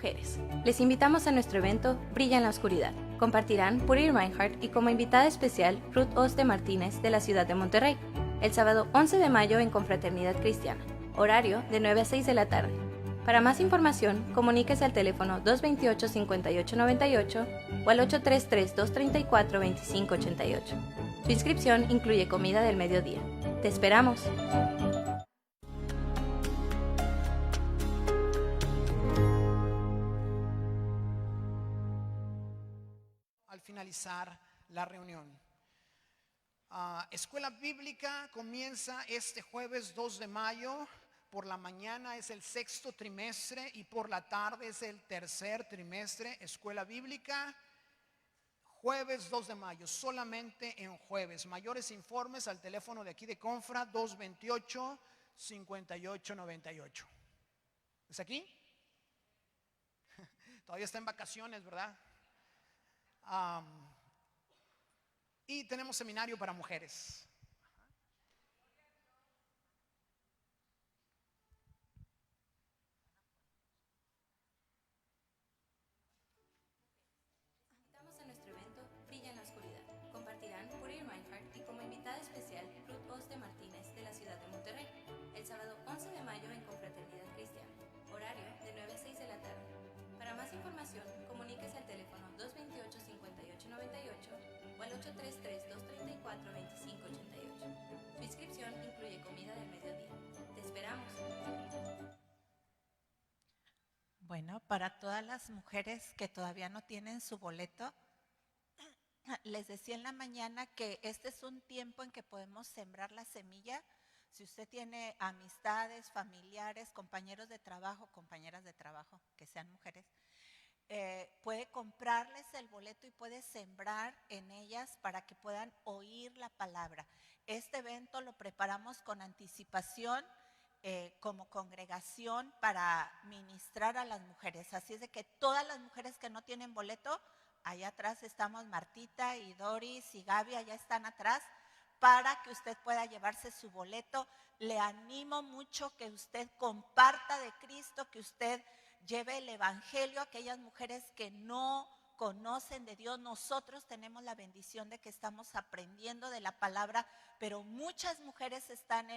mujeres. Les invitamos a nuestro evento Brilla en la Oscuridad. Compartirán Puri Reinhardt y como invitada especial Ruth Oste Martínez de la ciudad de Monterrey, el sábado 11 de mayo en Confraternidad Cristiana, horario de 9 a 6 de la tarde. Para más información, comuníquese al teléfono 228-5898 o al 833-234-2588. Su inscripción incluye comida del mediodía. ¡Te esperamos! Al finalizar la reunión, Escuela Bíblica comienza este jueves 2 de mayo. Por la mañana es el sexto trimestre y por la tarde es el tercer trimestre. Escuela Bíblica, jueves 2 de mayo, solamente en jueves. Mayores informes al teléfono de aquí de Confra, 228-5898. ¿Es aquí? Todavía está en vacaciones, ¿verdad? Y tenemos seminario para mujeres. Invitamos a nuestro evento Brilla en la Oscuridad. Compartirán Puri Reinhardt y como invitada especial Ruth Oste Martínez de la ciudad de Monterrey, el sábado 11 de mayo en Confraternidad Cristiana, horario de 9 a 6 de la tarde. Para más información, comuníquese al teléfono 228-5898 o al 833-234-2588. Su inscripción incluye comida del mediodía. ¡Te esperamos! Bueno, para todas las mujeres que todavía no tienen su boleto, les decía en la mañana que este es un tiempo en que podemos sembrar la semilla. Si usted tiene amistades, familiares, compañeros de trabajo, compañeras de trabajo, que sean mujeres, puede comprarles el boleto y puede sembrar en ellas para que puedan oír la palabra. Este evento lo preparamos con anticipación como congregación para ministrar a las mujeres. Así es de que todas las mujeres que no tienen boleto, allá atrás estamos Martita y Doris y Gaby, allá están atrás, para que usted pueda llevarse su boleto. Le animo mucho que usted comparta de Cristo, que usted lleve el evangelio a aquellas mujeres que no conocen de Dios. Nosotros tenemos la bendición de que estamos aprendiendo de la palabra, pero muchas mujeres están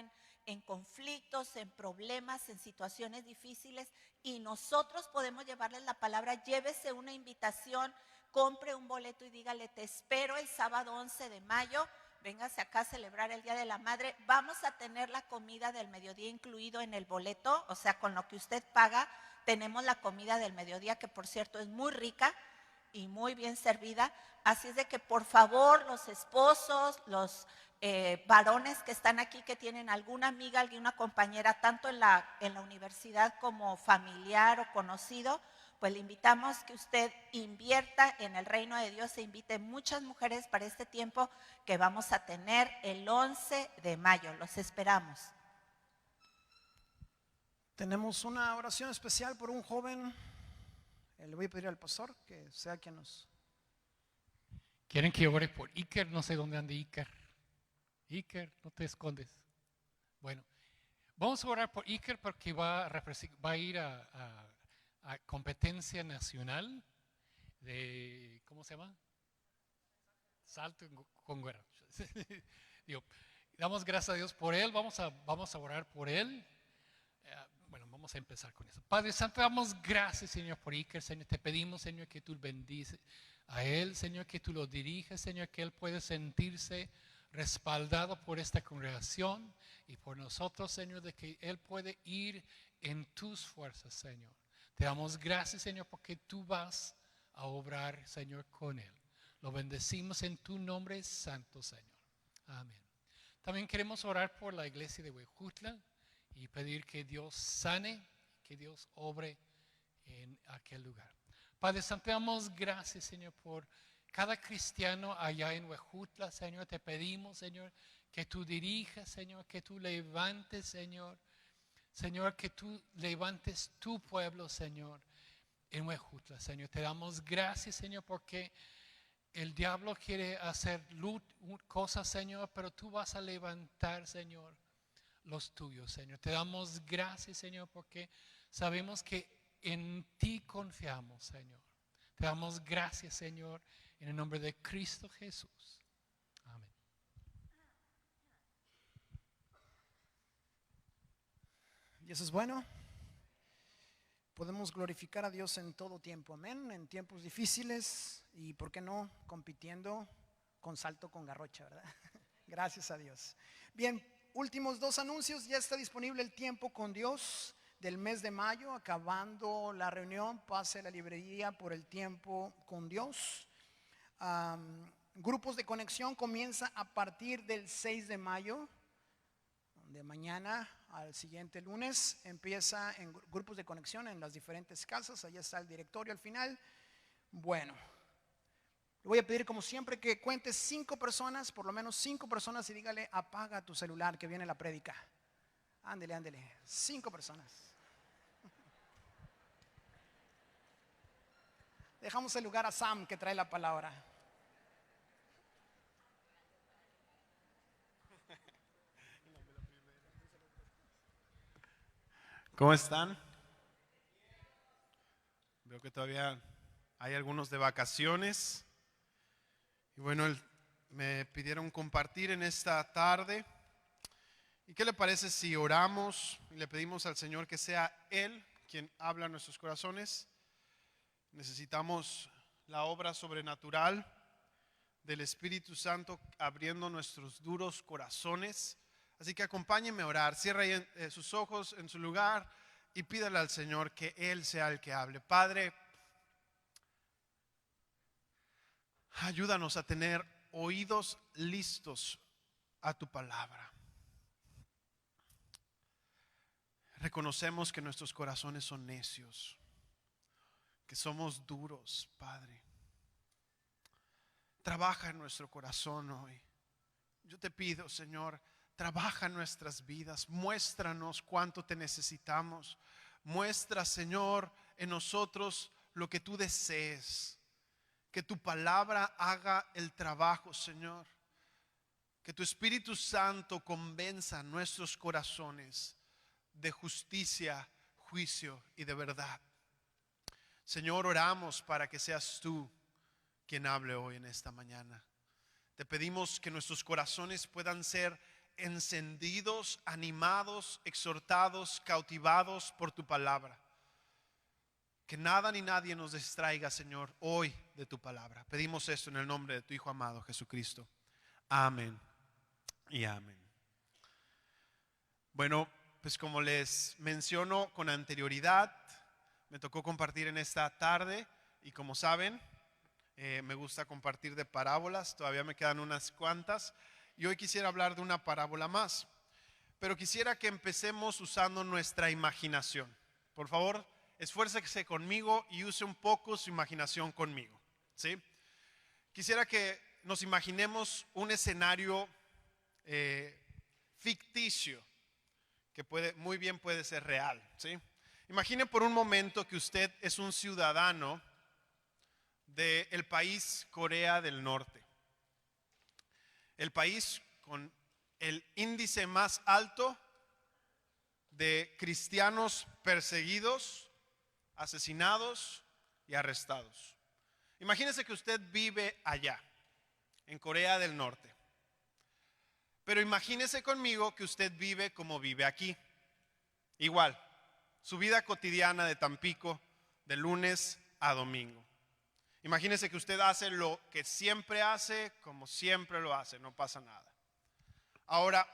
en conflictos, en problemas, en situaciones difíciles, y nosotros podemos llevarles la palabra. Llévese una invitación, compre un boleto y dígale: te espero el sábado 11 de mayo, véngase acá a celebrar el Día de la Madre. Vamos a tener la comida del mediodía incluido en el boleto, o sea, con lo que usted paga, tenemos la comida del mediodía, que por cierto es muy rica y muy bien servida. Así es de que por favor, los esposos, los varones que están aquí, que tienen alguna amiga, alguna compañera, tanto en la universidad como familiar o conocido, pues le invitamos que usted invierta en el reino de Dios, e invite muchas mujeres para este tiempo que vamos a tener el 11 de mayo. Los esperamos. Tenemos una oración especial por un joven. Le voy a pedir al pastor que sea quien nos... ¿Quieren que ore por Iker? No sé dónde anda Iker. Iker, no te escondes. Bueno, vamos a orar por Iker porque va a ir a competencia nacional de, ¿cómo se llama? Salto con guerra. Damos gracias a Dios por él, vamos a orar por él. Bueno, vamos a empezar con eso. Padre Santo, damos gracias, Señor, por Iker. Señor, te pedimos, Señor, que tú bendices a él, Señor, que tú lo diriges, Señor, que él pueda sentirse respaldado por esta congregación y por nosotros, Señor, de que él puede ir en tus fuerzas, Señor. Te damos gracias, Señor, porque tú vas a obrar, Señor, con él. Lo bendecimos en tu nombre santo, Señor. Amén. También queremos orar por la iglesia de Huejutla y pedir que Dios sane, que Dios obre en aquel lugar. Padre Santo, damos gracias, Señor, por cada cristiano allá en Huejutla, Señor. Te pedimos, Señor, que tú dirijas, Señor, que tú levantes, Señor. Señor, que tú levantes tu pueblo, Señor, en Huejutla, Señor. Te damos gracias, Señor, porque el diablo quiere hacer cosas, Señor, pero tú vas a levantar, Señor, los tuyos, Señor. Te damos gracias, Señor, porque sabemos que en ti confiamos, Señor. Te damos gracias, Señor, en el nombre de Cristo Jesús. Amén. Y eso es bueno. Podemos glorificar a Dios en todo tiempo, amén. En tiempos difíciles y, ¿por qué no?, compitiendo con salto con garrocha, ¿verdad? Gracias a Dios. Bien, últimos 2 anuncios. Ya está disponible el tiempo con Dios del mes de mayo. Acabando la reunión, pase a la librería por el tiempo con Dios. Grupos de conexión comienza a partir del 6 de mayo. De mañana al siguiente lunes empieza en grupos de conexión en las diferentes casas. Allá está el directorio al final. Bueno, le voy a pedir como siempre que cuente 5 personas, por lo menos 5 personas, y dígale: apaga tu celular que viene la prédica. Ándele, ándele. 5 personas. Dejamos el lugar a Sam, que trae la palabra. ¿Cómo están? Veo que todavía hay algunos de vacaciones. Y bueno, me pidieron compartir en esta tarde. ¿Y qué le parece si oramos y le pedimos al Señor que sea Él quien habla a nuestros corazones? Necesitamos la obra sobrenatural del Espíritu Santo abriendo nuestros duros corazones. Así que acompáñenme a orar. Cierra ahí sus ojos en su lugar y pídale al Señor que Él sea el que hable. Padre, ayúdanos a tener oídos listos a tu palabra. Reconocemos que nuestros corazones son necios, que somos duros, Padre. Trabaja en nuestro corazón hoy. Yo te pido, Señor, trabaja en nuestras vidas, muéstranos cuánto te necesitamos. Muestra, Señor, en nosotros lo que tú desees. Que tu palabra haga el trabajo, Señor. Que tu Espíritu Santo convenza nuestros corazones de justicia, juicio y de verdad. Señor, oramos para que seas tú quien hable hoy en esta mañana. Te pedimos que nuestros corazones puedan ser encendidos, animados, exhortados, cautivados por tu palabra. Que nada ni nadie nos distraiga, Señor, hoy de tu palabra. Pedimos esto en el nombre de tu Hijo amado, Jesucristo. Amén y amén. Bueno, pues como les menciono con anterioridad, me tocó compartir en esta tarde y como saben, me gusta compartir de parábolas. Todavía me quedan unas cuantas. Y hoy quisiera hablar de una parábola más, pero quisiera que empecemos usando nuestra imaginación. Por favor, esfuércese conmigo y use un poco su imaginación conmigo, ¿sí? Quisiera que nos imaginemos un escenario ficticio, que muy bien puede ser real, ¿sí? Imagine por un momento que usted es un ciudadano del país Corea del Norte. El país con el índice más alto de cristianos perseguidos, asesinados y arrestados. Imagínese que usted vive allá, en Corea del Norte. Pero imagínese conmigo que usted vive como vive aquí. Igual, su vida cotidiana de Tampico, de lunes a domingo. Imagínese que usted hace lo que siempre hace, como siempre lo hace, no pasa nada. Ahora,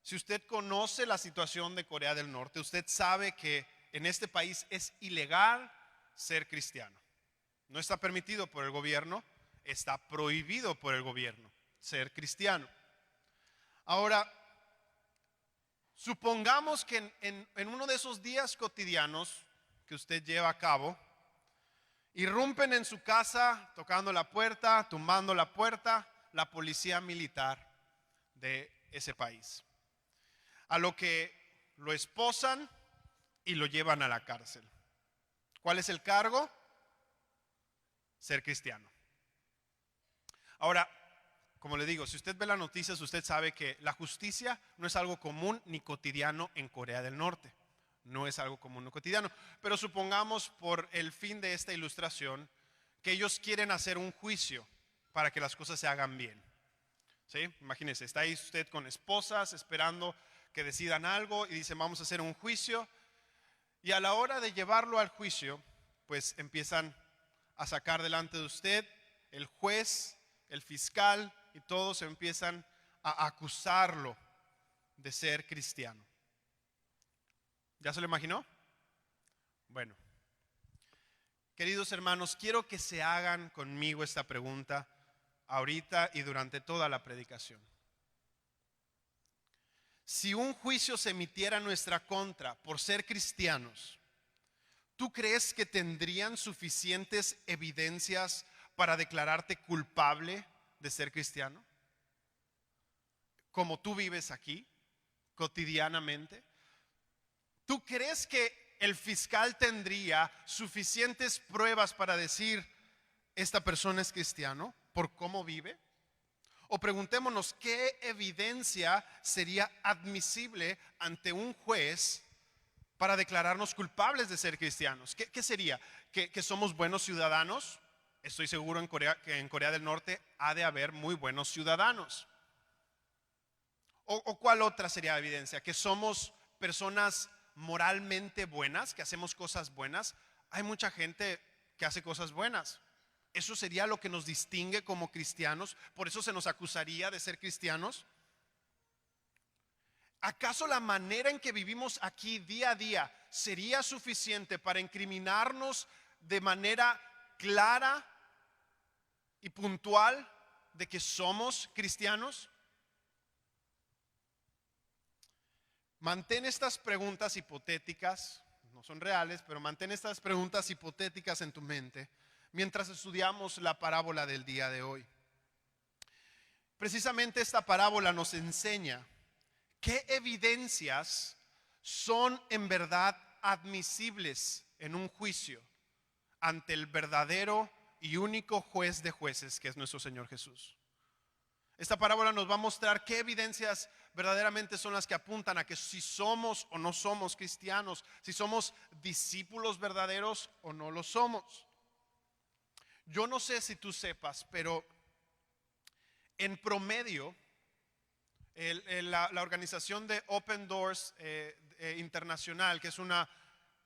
si usted conoce la situación de Corea del Norte, usted sabe que en este país es ilegal ser cristiano. No está permitido por el gobierno, está prohibido por el gobierno ser cristiano. Ahora, supongamos que en uno de esos días cotidianos que usted lleva a cabo, irrumpen en su casa tocando la puerta, tumbando la puerta, la policía militar de ese país. A lo que lo esposan y lo llevan a la cárcel. ¿Cuál es el cargo? Ser cristiano. Ahora, como le digo, si usted ve las noticias, usted sabe que la justicia no es algo común ni cotidiano en Corea del Norte. no es algo común o cotidiano. Pero supongamos, por el fin de esta ilustración, que ellos quieren hacer un juicio para que las cosas se hagan bien. ¿Sí? Imagínense, está ahí usted con esposas esperando que decidan algo y dicen vamos a hacer un juicio, y a la hora de llevarlo al juicio, pues empiezan a sacar delante de usted el juez, el fiscal, y todos empiezan a acusarlo de ser cristiano. ¿Ya se lo imaginó? Bueno, queridos hermanos, quiero que se hagan conmigo esta pregunta ahorita y durante toda la predicación. Si un juicio se emitiera en nuestra contra por ser cristianos, ¿tú crees que tendrían suficientes evidencias para declararte culpable de ser cristiano? Como tú vives aquí, cotidianamente. ¿Tú crees que el fiscal tendría suficientes pruebas para decir esta persona es cristiano por cómo vive? O preguntémonos, ¿qué evidencia sería admisible ante un juez para declararnos culpables de ser cristianos? ¿Qué sería? ¿Que somos buenos ciudadanos? Estoy seguro que en Corea del Norte ha de haber muy buenos ciudadanos. ¿O cuál otra sería evidencia? ¿Que somos personas moralmente buenas, que hacemos cosas buenas? Hay mucha gente que hace cosas buenas. ¿Eso sería lo que nos distingue como cristianos? ¿Por eso se nos acusaría de ser cristianos? ¿Acaso la manera en que vivimos aquí día a día sería suficiente para incriminarnos de manera clara y puntual de que somos cristianos? Mantén estas preguntas hipotéticas, no son reales, pero mantén estas preguntas hipotéticas en tu mente mientras estudiamos la parábola del día de hoy. Precisamente esta parábola nos enseña qué evidencias son en verdad admisibles en un juicio ante el verdadero y único juez de jueces, que es nuestro Señor Jesús. Esta parábola nos va a mostrar qué evidencias verdaderamente son las que apuntan a que si somos o no somos cristianos, si somos discípulos verdaderos o no lo somos. Yo no sé si tú sepas, pero en promedio, la organización de Open Doors Internacional, que es una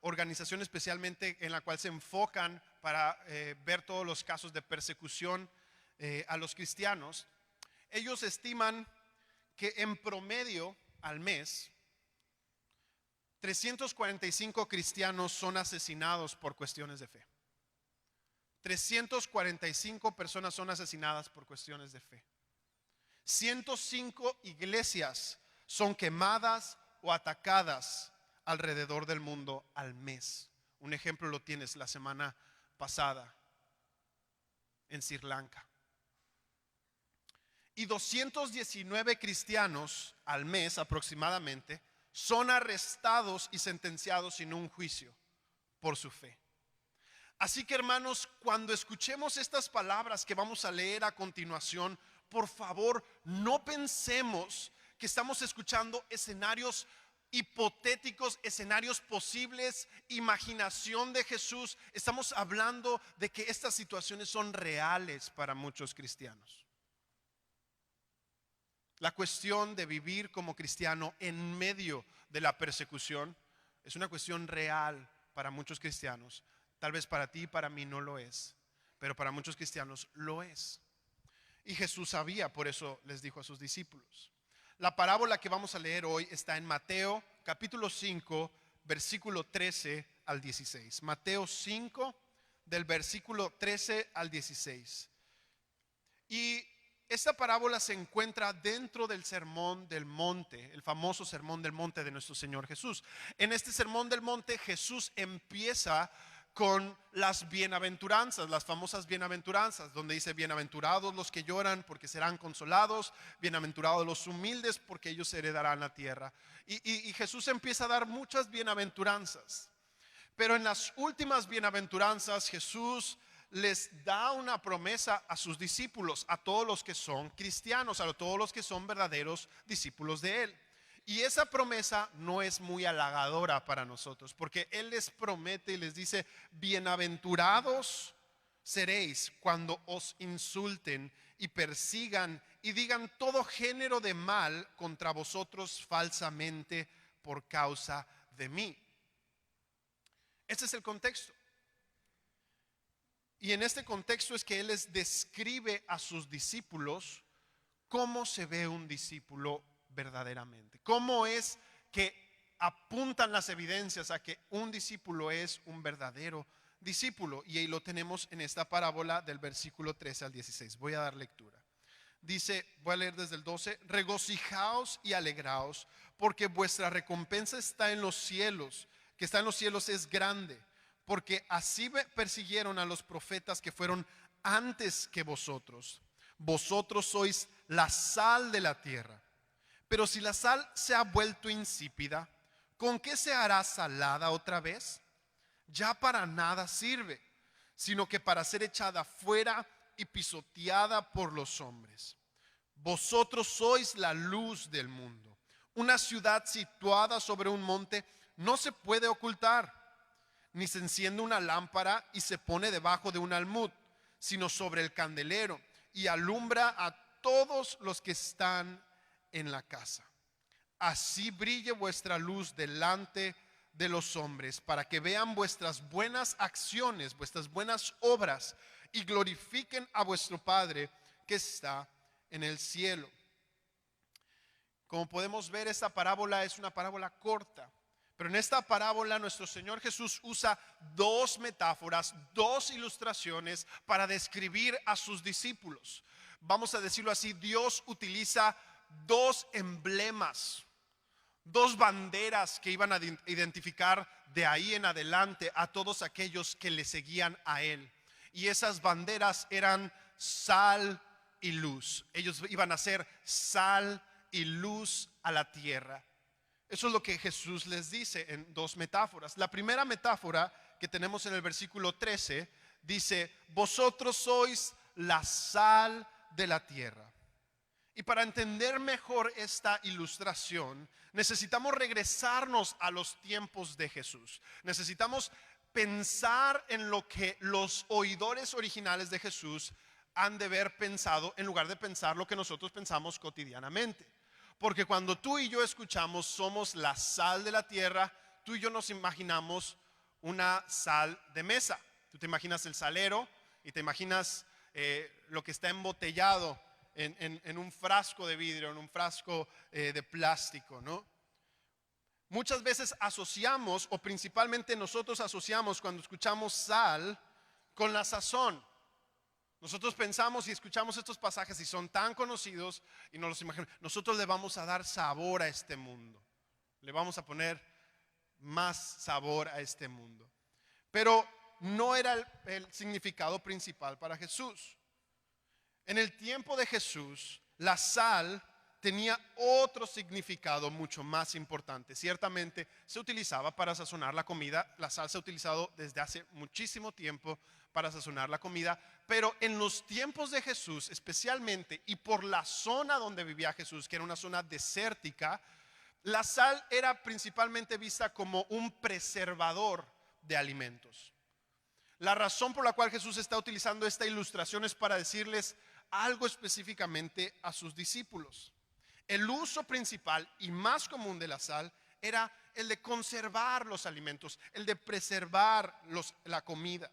organización especialmente en la cual se enfocan para ver todos los casos de persecución a los cristianos, ellos estiman que en promedio al mes 345 cristianos son asesinados por cuestiones de fe. 345 personas son asesinadas por cuestiones de fe. 105 iglesias son quemadas o atacadas alrededor del mundo al mes. Un ejemplo lo tienes la semana pasada en Sri Lanka. Y 219 cristianos al mes aproximadamente son arrestados y sentenciados sin un juicio por su fe. Así que hermanos, cuando escuchemos estas palabras que vamos a leer a continuación, por favor, no pensemos que estamos escuchando escenarios hipotéticos, escenarios posibles, imaginación de Jesús. Estamos hablando de que estas situaciones son reales para muchos cristianos. La cuestión de vivir como cristiano en medio de la persecución es una cuestión real para muchos cristianos. Tal vez para ti y para mí no lo es, pero para muchos cristianos lo es. Y Jesús sabía, por eso les dijo a sus discípulos. La parábola que vamos a leer hoy está en Mateo capítulo 5, versículo 13 al 16. Mateo 5, del versículo 13 al 16. Y esta parábola se encuentra dentro del sermón del monte, el famoso sermón del monte de nuestro Señor Jesús. En este sermón del monte Jesús empieza con las bienaventuranzas, las famosas bienaventuranzas, donde dice: bienaventurados los que lloran porque serán consolados, bienaventurados los humildes porque ellos heredarán la tierra. Y Jesús empieza a dar muchas bienaventuranzas, pero en las últimas bienaventuranzas Jesús les da una promesa a sus discípulos, a todos los que son cristianos, a todos los que son verdaderos discípulos de Él. Y esa promesa no es muy halagadora para nosotros, porque Él les promete y les dice: bienaventurados seréis cuando os insulten y persigan y digan todo género de mal contra vosotros falsamente por causa de mí. Este es el contexto. Y en este contexto es que Él les describe a sus discípulos cómo se ve un discípulo verdaderamente. Cómo es que apuntan las evidencias a que un discípulo es un verdadero discípulo. Y ahí lo tenemos en esta parábola del versículo 13 al 16. Voy a dar lectura. Dice, voy a leer desde el 12: regocijaos y alegraos, porque vuestra recompensa está en los cielos. Que está en los cielos es grande, porque así persiguieron a los profetas que fueron antes que vosotros. Vosotros sois la sal de la tierra. Pero si la sal se ha vuelto insípida, ¿con qué se hará salada otra vez? Ya para nada sirve, sino que para ser echada fuera y pisoteada por los hombres. Vosotros sois la luz del mundo. Una ciudad situada sobre un monte no se puede ocultar, ni se enciende una lámpara y se pone debajo de un almud, sino sobre el candelero, y alumbra a todos los que están en la casa. Así brille vuestra luz delante de los hombres, para que vean vuestras buenas acciones, vuestras buenas obras, y glorifiquen a vuestro Padre que está en el cielo. Como podemos ver, esta parábola es una parábola corta, pero en esta parábola nuestro Señor Jesús usa dos metáforas, dos ilustraciones para describir a sus discípulos. Vamos a decirlo así: Dios utiliza dos emblemas, dos banderas que iban a identificar de ahí en adelante a todos aquellos que le seguían a Él. Y esas banderas eran sal y luz. Ellos iban a ser sal y luz a la tierra. Eso es lo que Jesús les dice en dos metáforas. La primera metáfora que tenemos en el versículo 13 dice: vosotros sois la sal de la tierra. Y para entender mejor esta ilustración, necesitamos regresarnos a los tiempos de Jesús. Necesitamos pensar en lo que los oidores originales de Jesús han de haber pensado, en lugar de pensar lo que nosotros pensamos cotidianamente. Porque cuando tú y yo escuchamos somos la sal de la tierra, tú y yo nos imaginamos una sal de mesa. Tú te imaginas el salero y te imaginas lo que está embotellado en un frasco de vidrio, en un frasco de plástico, ¿no? Muchas veces asociamos, o principalmente nosotros asociamos cuando escuchamos sal con la sazón. Nosotros pensamos y escuchamos estos pasajes y son tan conocidos y nos los imaginamos. Nosotros le vamos a dar sabor a este mundo. Le vamos a poner más sabor a este mundo. Pero no era el significado principal para Jesús. En el tiempo de Jesús, la sal tenía otro significado mucho más importante. Ciertamente se utilizaba para sazonar la comida. La sal se ha utilizado desde hace muchísimo tiempo para sazonar la comida, pero en los tiempos de Jesús especialmente, y por la zona donde vivía Jesús, que era una zona desértica, la sal era principalmente vista como un preservador de alimentos. La razón por la cual Jesús está utilizando esta ilustración es para decirles algo específicamente a sus discípulos. El uso principal y más común de la sal era el de conservar los alimentos, el de preservar la comida.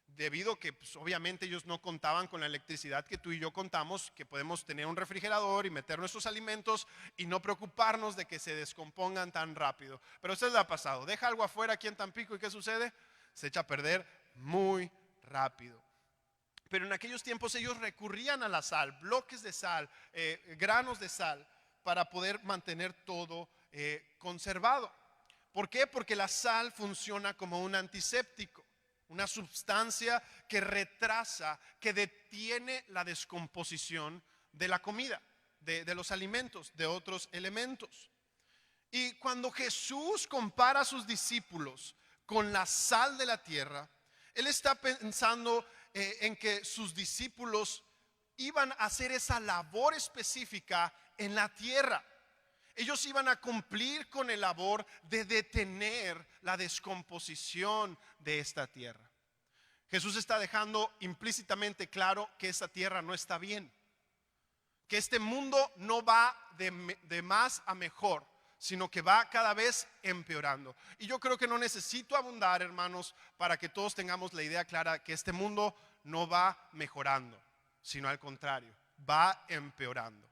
Debido a que pues, obviamente ellos no contaban con la electricidad que tú y yo contamos, que podemos tener un refrigerador y meter nuestros alimentos y no preocuparnos de que se descompongan tan rápido. Pero eso les ha pasado. Deja algo afuera aquí en Tampico y ¿qué sucede? Se echa a perder muy rápido. Pero en aquellos tiempos ellos recurrían a la sal, bloques de sal, granos de sal, para poder mantener todo conservado. ¿Por qué? Porque la sal funciona como un antiséptico, una sustancia que retrasa, que detiene la descomposición de la comida, de los alimentos, de otros elementos. Y cuando Jesús compara a sus discípulos con la sal de la tierra, Él está pensando en que sus discípulos iban a hacer esa labor específica en la tierra. Ellos iban a cumplir con el labor de detener la descomposición de esta tierra. Jesús está dejando implícitamente claro que esta tierra no está bien, que este mundo no va de más a mejor, sino que va cada vez empeorando. Y yo creo que no necesito abundar, hermanos, para que todos tengamos la idea clara que este mundo no va mejorando, sino al contrario, va empeorando.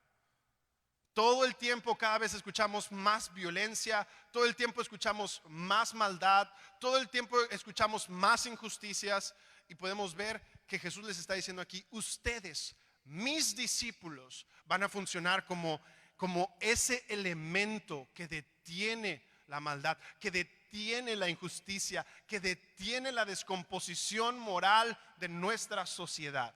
Todo el tiempo cada vez escuchamos más violencia, todo el tiempo escuchamos más maldad, todo el tiempo escuchamos más injusticias, y podemos ver que Jesús les está diciendo aquí: ustedes, mis discípulos, van a funcionar como ese elemento que detiene la maldad, que detiene la injusticia, que detiene la descomposición moral de nuestra sociedad.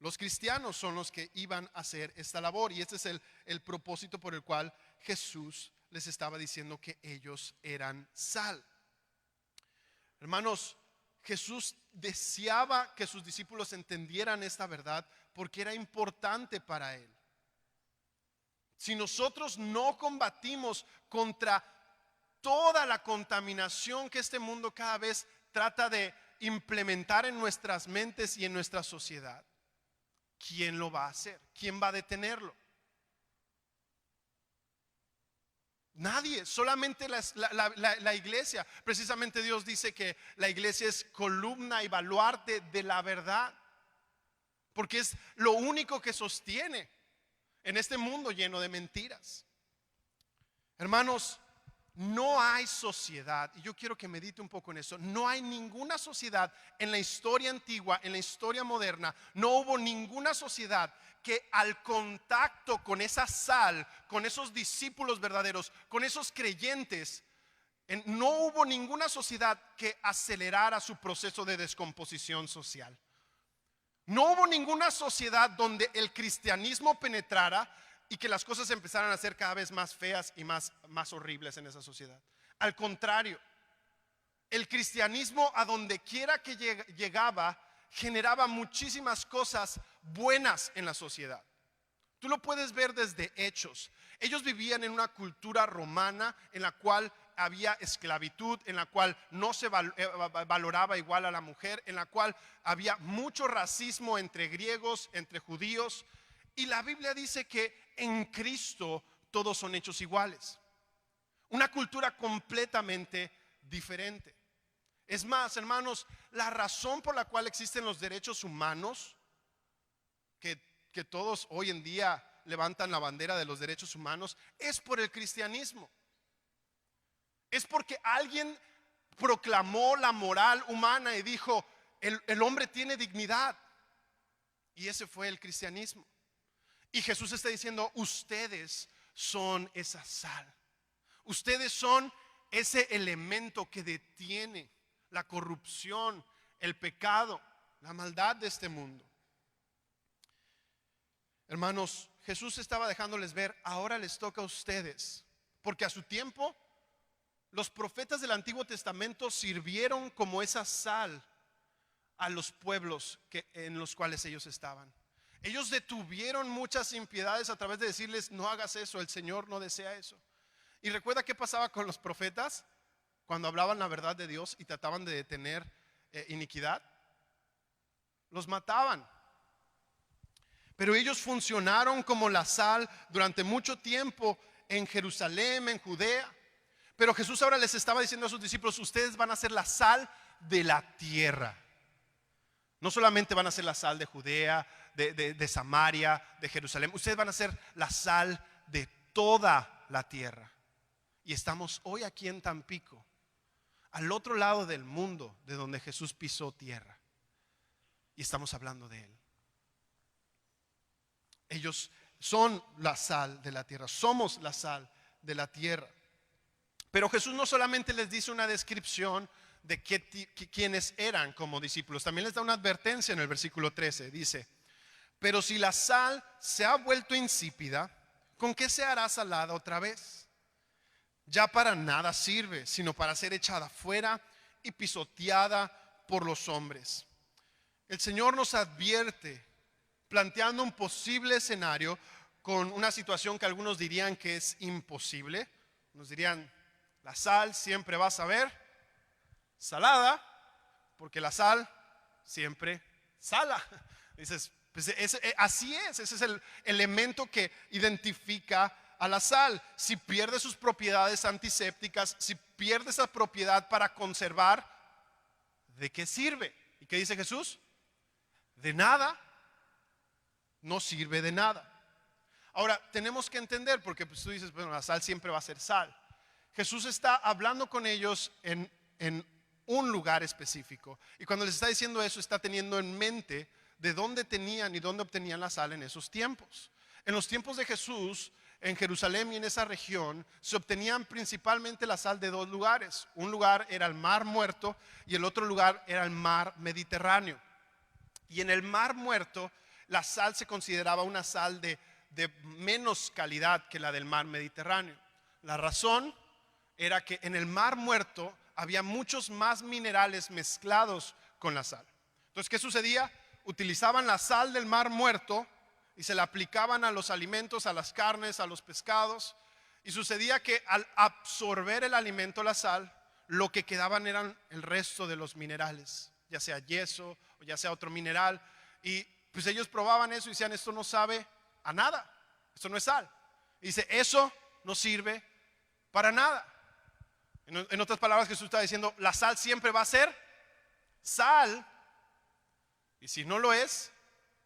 Los cristianos son los que iban a hacer esta labor, y este es el propósito por el cual Jesús les estaba diciendo que ellos eran sal. Hermanos, Jesús deseaba que sus discípulos entendieran esta verdad porque era importante para él. Si nosotros no combatimos contra toda la contaminación que este mundo cada vez trata de implementar en nuestras mentes y en nuestra sociedad, ¿quién lo va a hacer? ¿Quién va a detenerlo? Nadie, solamente la iglesia. Precisamente Dios dice que la iglesia es columna y baluarte de la verdad, porque es lo único que sostiene en este mundo lleno de mentiras. Hermanos, no hay sociedad, y yo quiero que medite un poco en eso, no hay ninguna sociedad en la historia antigua, en la historia moderna, no hubo ninguna sociedad que al contacto con esa sal, con esos discípulos verdaderos, con esos creyentes, no hubo ninguna sociedad que acelerara su proceso de descomposición social. No hubo ninguna sociedad donde el cristianismo penetrara y que las cosas empezaran a ser cada vez más feas y más horribles en esa sociedad. Al contrario, el cristianismo, a donde quiera que llegaba, generaba muchísimas cosas buenas en la sociedad. Tú lo puedes ver desde Hechos. Ellos vivían en una cultura romana en la cual había esclavitud, en la cual no se valoraba igual a la mujer, en la cual había mucho racismo entre griegos, entre judíos. Y la Biblia dice que en Cristo todos son hechos iguales. Una cultura completamente diferente. Es más, hermanos, la razón por la cual existen los derechos humanos, que todos hoy en día levantan la bandera de los derechos humanos, es por el cristianismo. Es porque alguien proclamó la moral humana y dijo: el hombre tiene dignidad. Y ese fue el cristianismo. Y Jesús está diciendo: ustedes son esa sal. Ustedes son ese elemento que detiene la corrupción, el pecado, la maldad de este mundo. Hermanos, Jesús estaba dejándoles ver: ahora les toca a ustedes, porque a su tiempo los profetas del Antiguo Testamento sirvieron como esa sal a los pueblos en los cuales ellos estaban. Ellos detuvieron muchas impiedades a través de decirles: no hagas eso, el Señor no desea eso. Y recuerda qué pasaba con los profetas cuando hablaban la verdad de Dios y trataban de detener iniquidad. Los mataban. Pero ellos funcionaron como la sal durante mucho tiempo en Jerusalén, en Judea. Pero Jesús ahora les estaba diciendo a sus discípulos: ustedes van a ser la sal de la tierra. No solamente van a ser la sal de Judea, de Samaria, de Jerusalén. Ustedes van a ser la sal de toda la tierra. Y estamos hoy aquí en Tampico, al otro lado del mundo de donde Jesús pisó tierra. Y estamos hablando de Él. Ellos son la sal de la tierra, somos la sal de la tierra. Pero Jesús no solamente les dice una descripción de quiénes eran como discípulos, también les da una advertencia en el versículo 13. Dice: pero si la sal se ha vuelto insípida, ¿con qué se hará salada otra vez? Ya para nada sirve, sino para ser echada fuera y pisoteada por los hombres. El Señor nos advierte, planteando un posible escenario con una situación que algunos dirían que es imposible. Nos dirían, la sal siempre va a saber salada, porque la sal siempre sala. Dices, pues así es, ese es el elemento que identifica a la sal. Si pierde sus propiedades antisépticas, si pierde esa propiedad para conservar, ¿de qué sirve? ¿Y qué dice Jesús? De nada, no sirve de nada. Ahora, tenemos que entender, porque pues tú dices, bueno, la sal siempre va a ser sal. Jesús está hablando con ellos en un lugar específico. Y cuando les está diciendo eso, está teniendo en mente de dónde tenían y dónde obtenían la sal en esos tiempos. En los tiempos de Jesús, en Jerusalén y en esa región, se obtenían principalmente la sal de dos lugares. Un lugar era el Mar Muerto y el otro lugar era el Mar Mediterráneo. Y en el Mar Muerto, la sal se consideraba una sal de menos calidad que la del Mar Mediterráneo. La razón era que en el Mar Muerto había muchos más minerales mezclados con la sal. Entonces, ¿qué sucedía? Utilizaban la sal del Mar Muerto y se la aplicaban a los alimentos, a las carnes, a los pescados. Y sucedía que al absorber el alimento, la sal, lo que quedaban eran el resto de los minerales, ya sea yeso o ya sea otro mineral. Y pues ellos probaban eso y decían, esto no sabe a nada, esto no es sal. Y dice, eso no sirve para nada. En otras palabras, Jesús está diciendo, la sal siempre va a ser sal. Y si no lo es,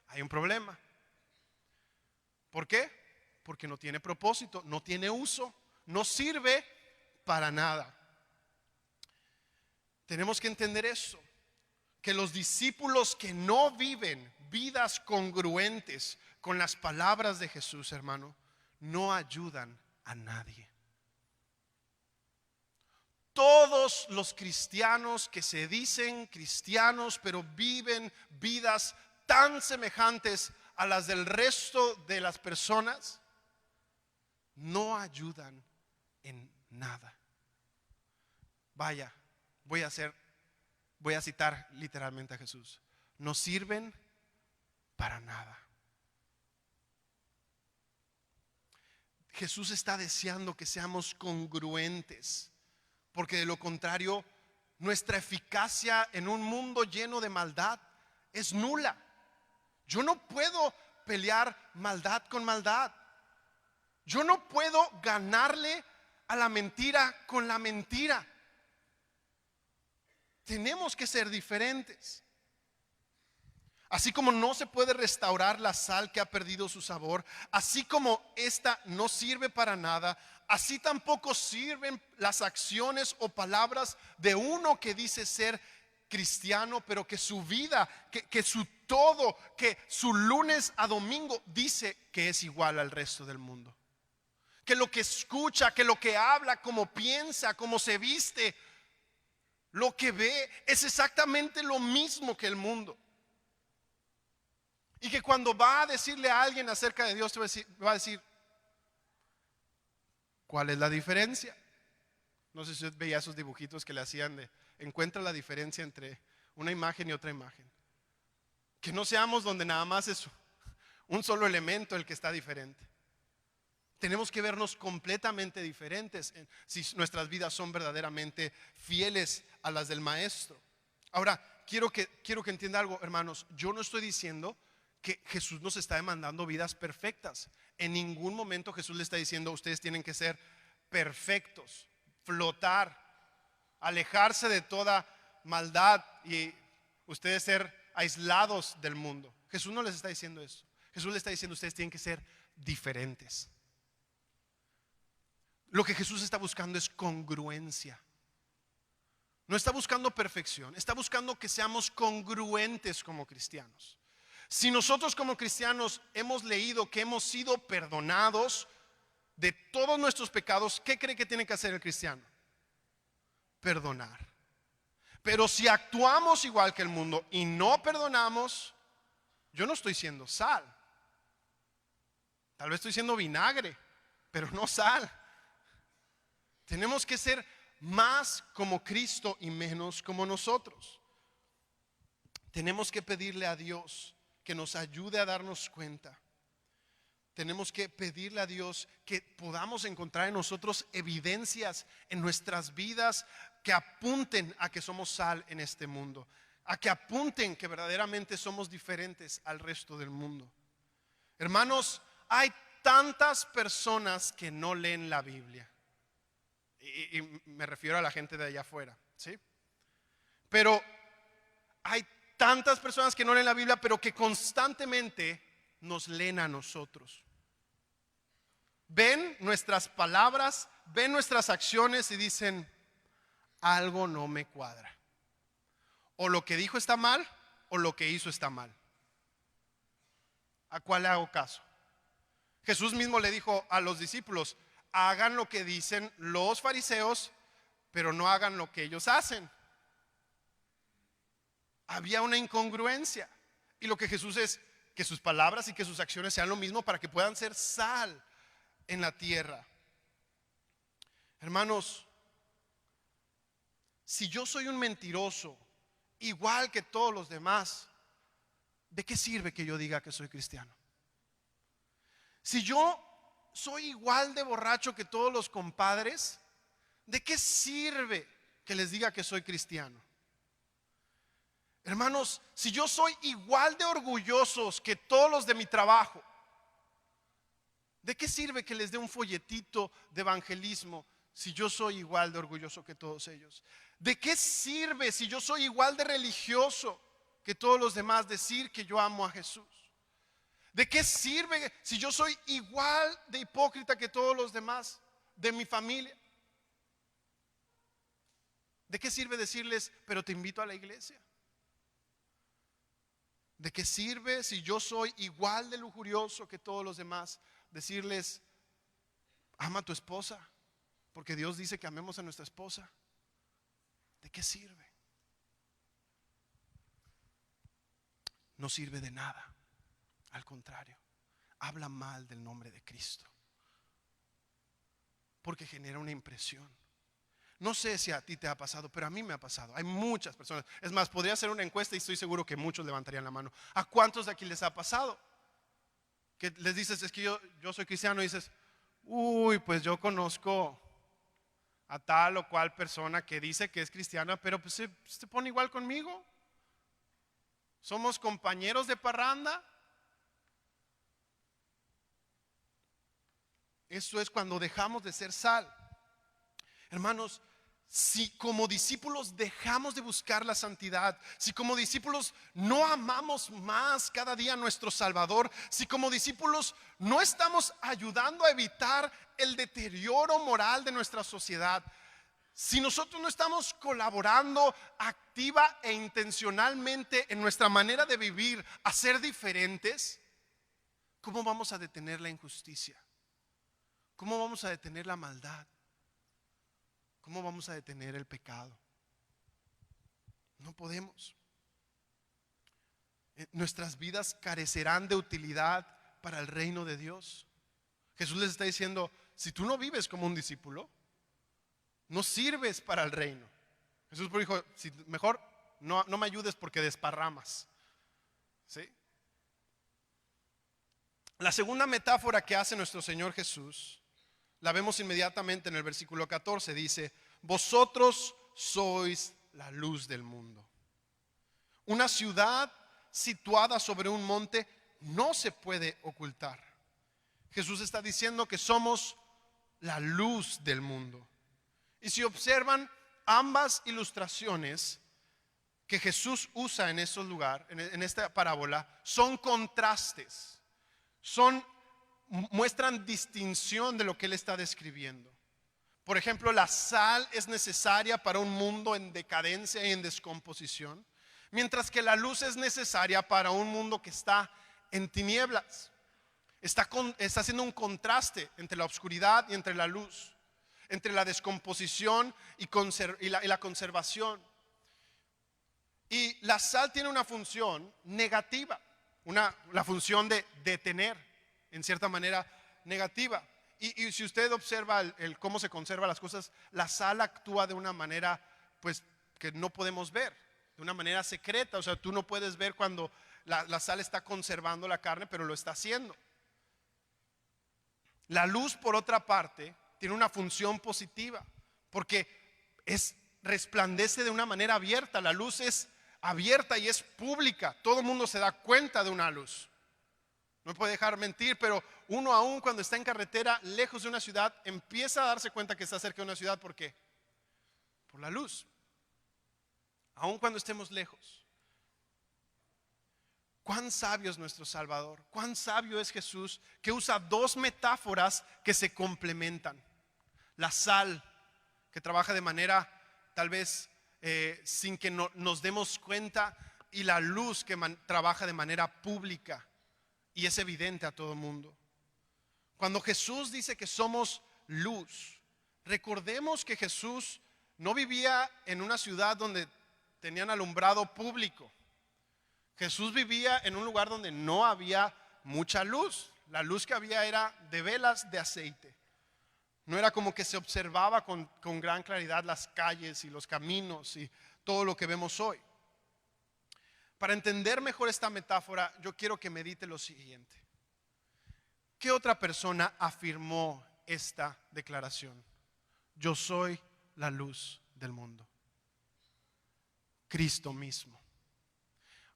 hay un problema. ¿Por qué? Porque no tiene propósito, no tiene uso, no sirve para nada. Tenemos que entender eso, que los discípulos que no viven vidas congruentes con las palabras de Jesús, hermano, no ayudan a nadie. Todos los cristianos que se dicen cristianos, pero viven vidas tan semejantes a las del resto de las personas, no ayudan en nada. Vaya, voy a citar literalmente a Jesús. No sirven para nada. Jesús está deseando que seamos congruentes, porque de lo contrario, nuestra eficacia en un mundo lleno de maldad es nula. Yo no puedo pelear maldad con maldad. Yo no puedo ganarle a la mentira con la mentira. Tenemos que ser diferentes. Así como no se puede restaurar la sal que ha perdido su sabor, así como esta no sirve para nada, así tampoco sirven las acciones o palabras de uno que dice ser cristiano, pero que su vida, que su todo, que su lunes a domingo dice que es igual al resto del mundo. Que lo que escucha, que lo que habla, cómo piensa, cómo se viste, lo que ve es exactamente lo mismo que el mundo. Y que cuando va a decirle a alguien acerca de Dios, va a decir, ¿cuál es la diferencia? No sé si usted veía esos dibujitos que le hacían de encuentra la diferencia entre una imagen y otra imagen. Que no seamos donde nada más es un solo elemento el que está diferente. Tenemos que vernos completamente diferentes si nuestras vidas son verdaderamente fieles a las del Maestro. Ahora, quiero que entienda algo, hermanos. Yo no estoy diciendo que Jesús nos está demandando vidas perfectas. En ningún momento Jesús le está diciendo ustedes tienen que ser perfectos, flotar, alejarse de toda maldad y ustedes ser aislados del mundo. Jesús no les está diciendo eso. Jesús les está diciendo ustedes tienen que ser diferentes. Lo que Jesús está buscando es congruencia. No está buscando perfección, está buscando que seamos congruentes como cristianos. Si nosotros como cristianos hemos leído que hemos sido perdonados de todos nuestros pecados, ¿qué cree que tiene que hacer el cristiano? Perdonar. Pero si actuamos igual que el mundo y no perdonamos, yo no estoy siendo sal. Tal vez estoy siendo vinagre, pero no sal. Tenemos que ser más como Cristo y menos como nosotros. Tenemos que pedirle a Dios que nos ayude a darnos cuenta tenemos que pedirle a Dios que podamos encontrar en nosotros evidencias en nuestras vidas que apunten a que somos sal en este mundo, a que apunten que verdaderamente somos diferentes al resto del mundo. Hermanos, hay tantas personas que no leen la Biblia. Y me refiero a la gente de allá afuera, ¿sí? Pero hay tantas personas que no leen la Biblia, pero que constantemente nos leen a nosotros. Ven nuestras palabras, ven nuestras acciones y dicen, algo no me cuadra. O lo que dijo está mal, o lo que hizo está mal. ¿A cuál le hago caso? Jesús mismo le dijo a los discípulos, hagan lo que dicen los fariseos, pero no hagan lo que ellos hacen. Había una incongruencia. Y lo que Jesús es que sus palabras y que sus acciones sean lo mismo para que puedan ser sal en la tierra. Hermanos, si yo soy un mentiroso, igual que todos los demás, ¿de qué sirve que yo diga que soy cristiano? Si yo soy igual de borracho que todos los compadres, ¿de qué sirve que les diga que soy cristiano? Hermanos, si yo soy igual de orgullosos que todos los de mi trabajo, ¿de qué sirve que les dé un folletito de evangelismo si yo soy igual de orgulloso que todos ellos? ¿De qué sirve si yo soy igual de religioso que todos los demás decir que yo amo a Jesús? ¿De qué sirve si yo soy igual de hipócrita que todos los demás de mi familia? ¿De qué sirve decirles, pero te invito a la iglesia? ¿De qué sirve si yo soy igual de lujurioso que todos los demás decirles, ama a tu esposa, porque Dios dice que amemos a nuestra esposa? ¿De qué sirve? No sirve de nada. Al contrario, habla mal del nombre de Cristo, porque genera una impresión. No sé si a ti te ha pasado, pero a mí me ha pasado. Hay muchas personas. Es más, podría hacer una encuesta y estoy seguro que muchos levantarían la mano. ¿A cuántos de aquí les ha pasado? Que les dices, es que yo soy cristiano, y dices, uy, pues yo conozco a tal o cual persona que dice que es cristiana, pero pues se pone igual conmigo. Somos compañeros de parranda. Eso es cuando dejamos de ser sal. Hermanos, si como discípulos dejamos de buscar la santidad, si como discípulos no amamos más cada día a nuestro Salvador, si como discípulos no estamos ayudando a evitar el deterioro moral de nuestra sociedad, si nosotros no estamos colaborando activa e intencionalmente en nuestra manera de vivir a ser diferentes, ¿cómo vamos a detener la injusticia? ¿Cómo vamos a detener la maldad? ¿Cómo vamos a detener el pecado? No podemos. Nuestras vidas carecerán de utilidad para el reino de Dios. Jesús les está diciendo, si tú no vives como un discípulo, no sirves para el reino. Jesús dijo, si mejor no me ayudes porque desparramas. ¿Sí? La segunda metáfora que hace nuestro Señor Jesús la vemos inmediatamente en el versículo 14. Dice, vosotros sois la luz del mundo. Una ciudad situada sobre un monte no se puede ocultar. Jesús está diciendo que somos la luz del mundo. Y si observan ambas ilustraciones que Jesús usa en esos lugares, en esta parábola, son contrastes, muestran distinción de lo que él está describiendo. Por ejemplo, la sal es necesaria para un mundo en decadencia y en descomposición, mientras que la luz es necesaria para un mundo que está en tinieblas. Está haciendo un contraste entre la oscuridad y entre la luz, entre la descomposición y la conservación. Y la sal tiene una función negativa, la función de detener, en cierta manera negativa. Y si usted observa cómo se conservan las cosas, la sal actúa de una manera pues que no podemos ver, de una manera secreta. O sea, tú no puedes ver cuando la sal está conservando la carne, pero lo está haciendo. La luz, por otra parte, tiene una función positiva porque resplandece de una manera abierta. La luz es abierta y es pública. Todo el mundo se da cuenta de una luz. No me puede dejar mentir, pero uno aún cuando está en carretera lejos de una ciudad empieza a darse cuenta que está cerca de una ciudad. ¿Por qué? Por la luz. Aún cuando estemos lejos. Cuán sabio es nuestro Salvador, cuán sabio es Jesús, que usa dos metáforas que se complementan. La sal, que trabaja de manera tal vez sin que nos demos cuenta, y la luz que trabaja de manera pública y es evidente a todo el mundo. Cuando Jesús dice que somos luz, recordemos que Jesús no vivía en una ciudad donde tenían alumbrado público. Jesús vivía en un lugar donde no había mucha luz. La luz que había era de velas de aceite. No era como que se observaba con gran claridad las calles y los caminos y todo lo que vemos hoy. Para entender mejor esta metáfora, yo quiero que medite lo siguiente. ¿Qué otra persona afirmó esta declaración? Yo soy la luz del mundo. Cristo mismo.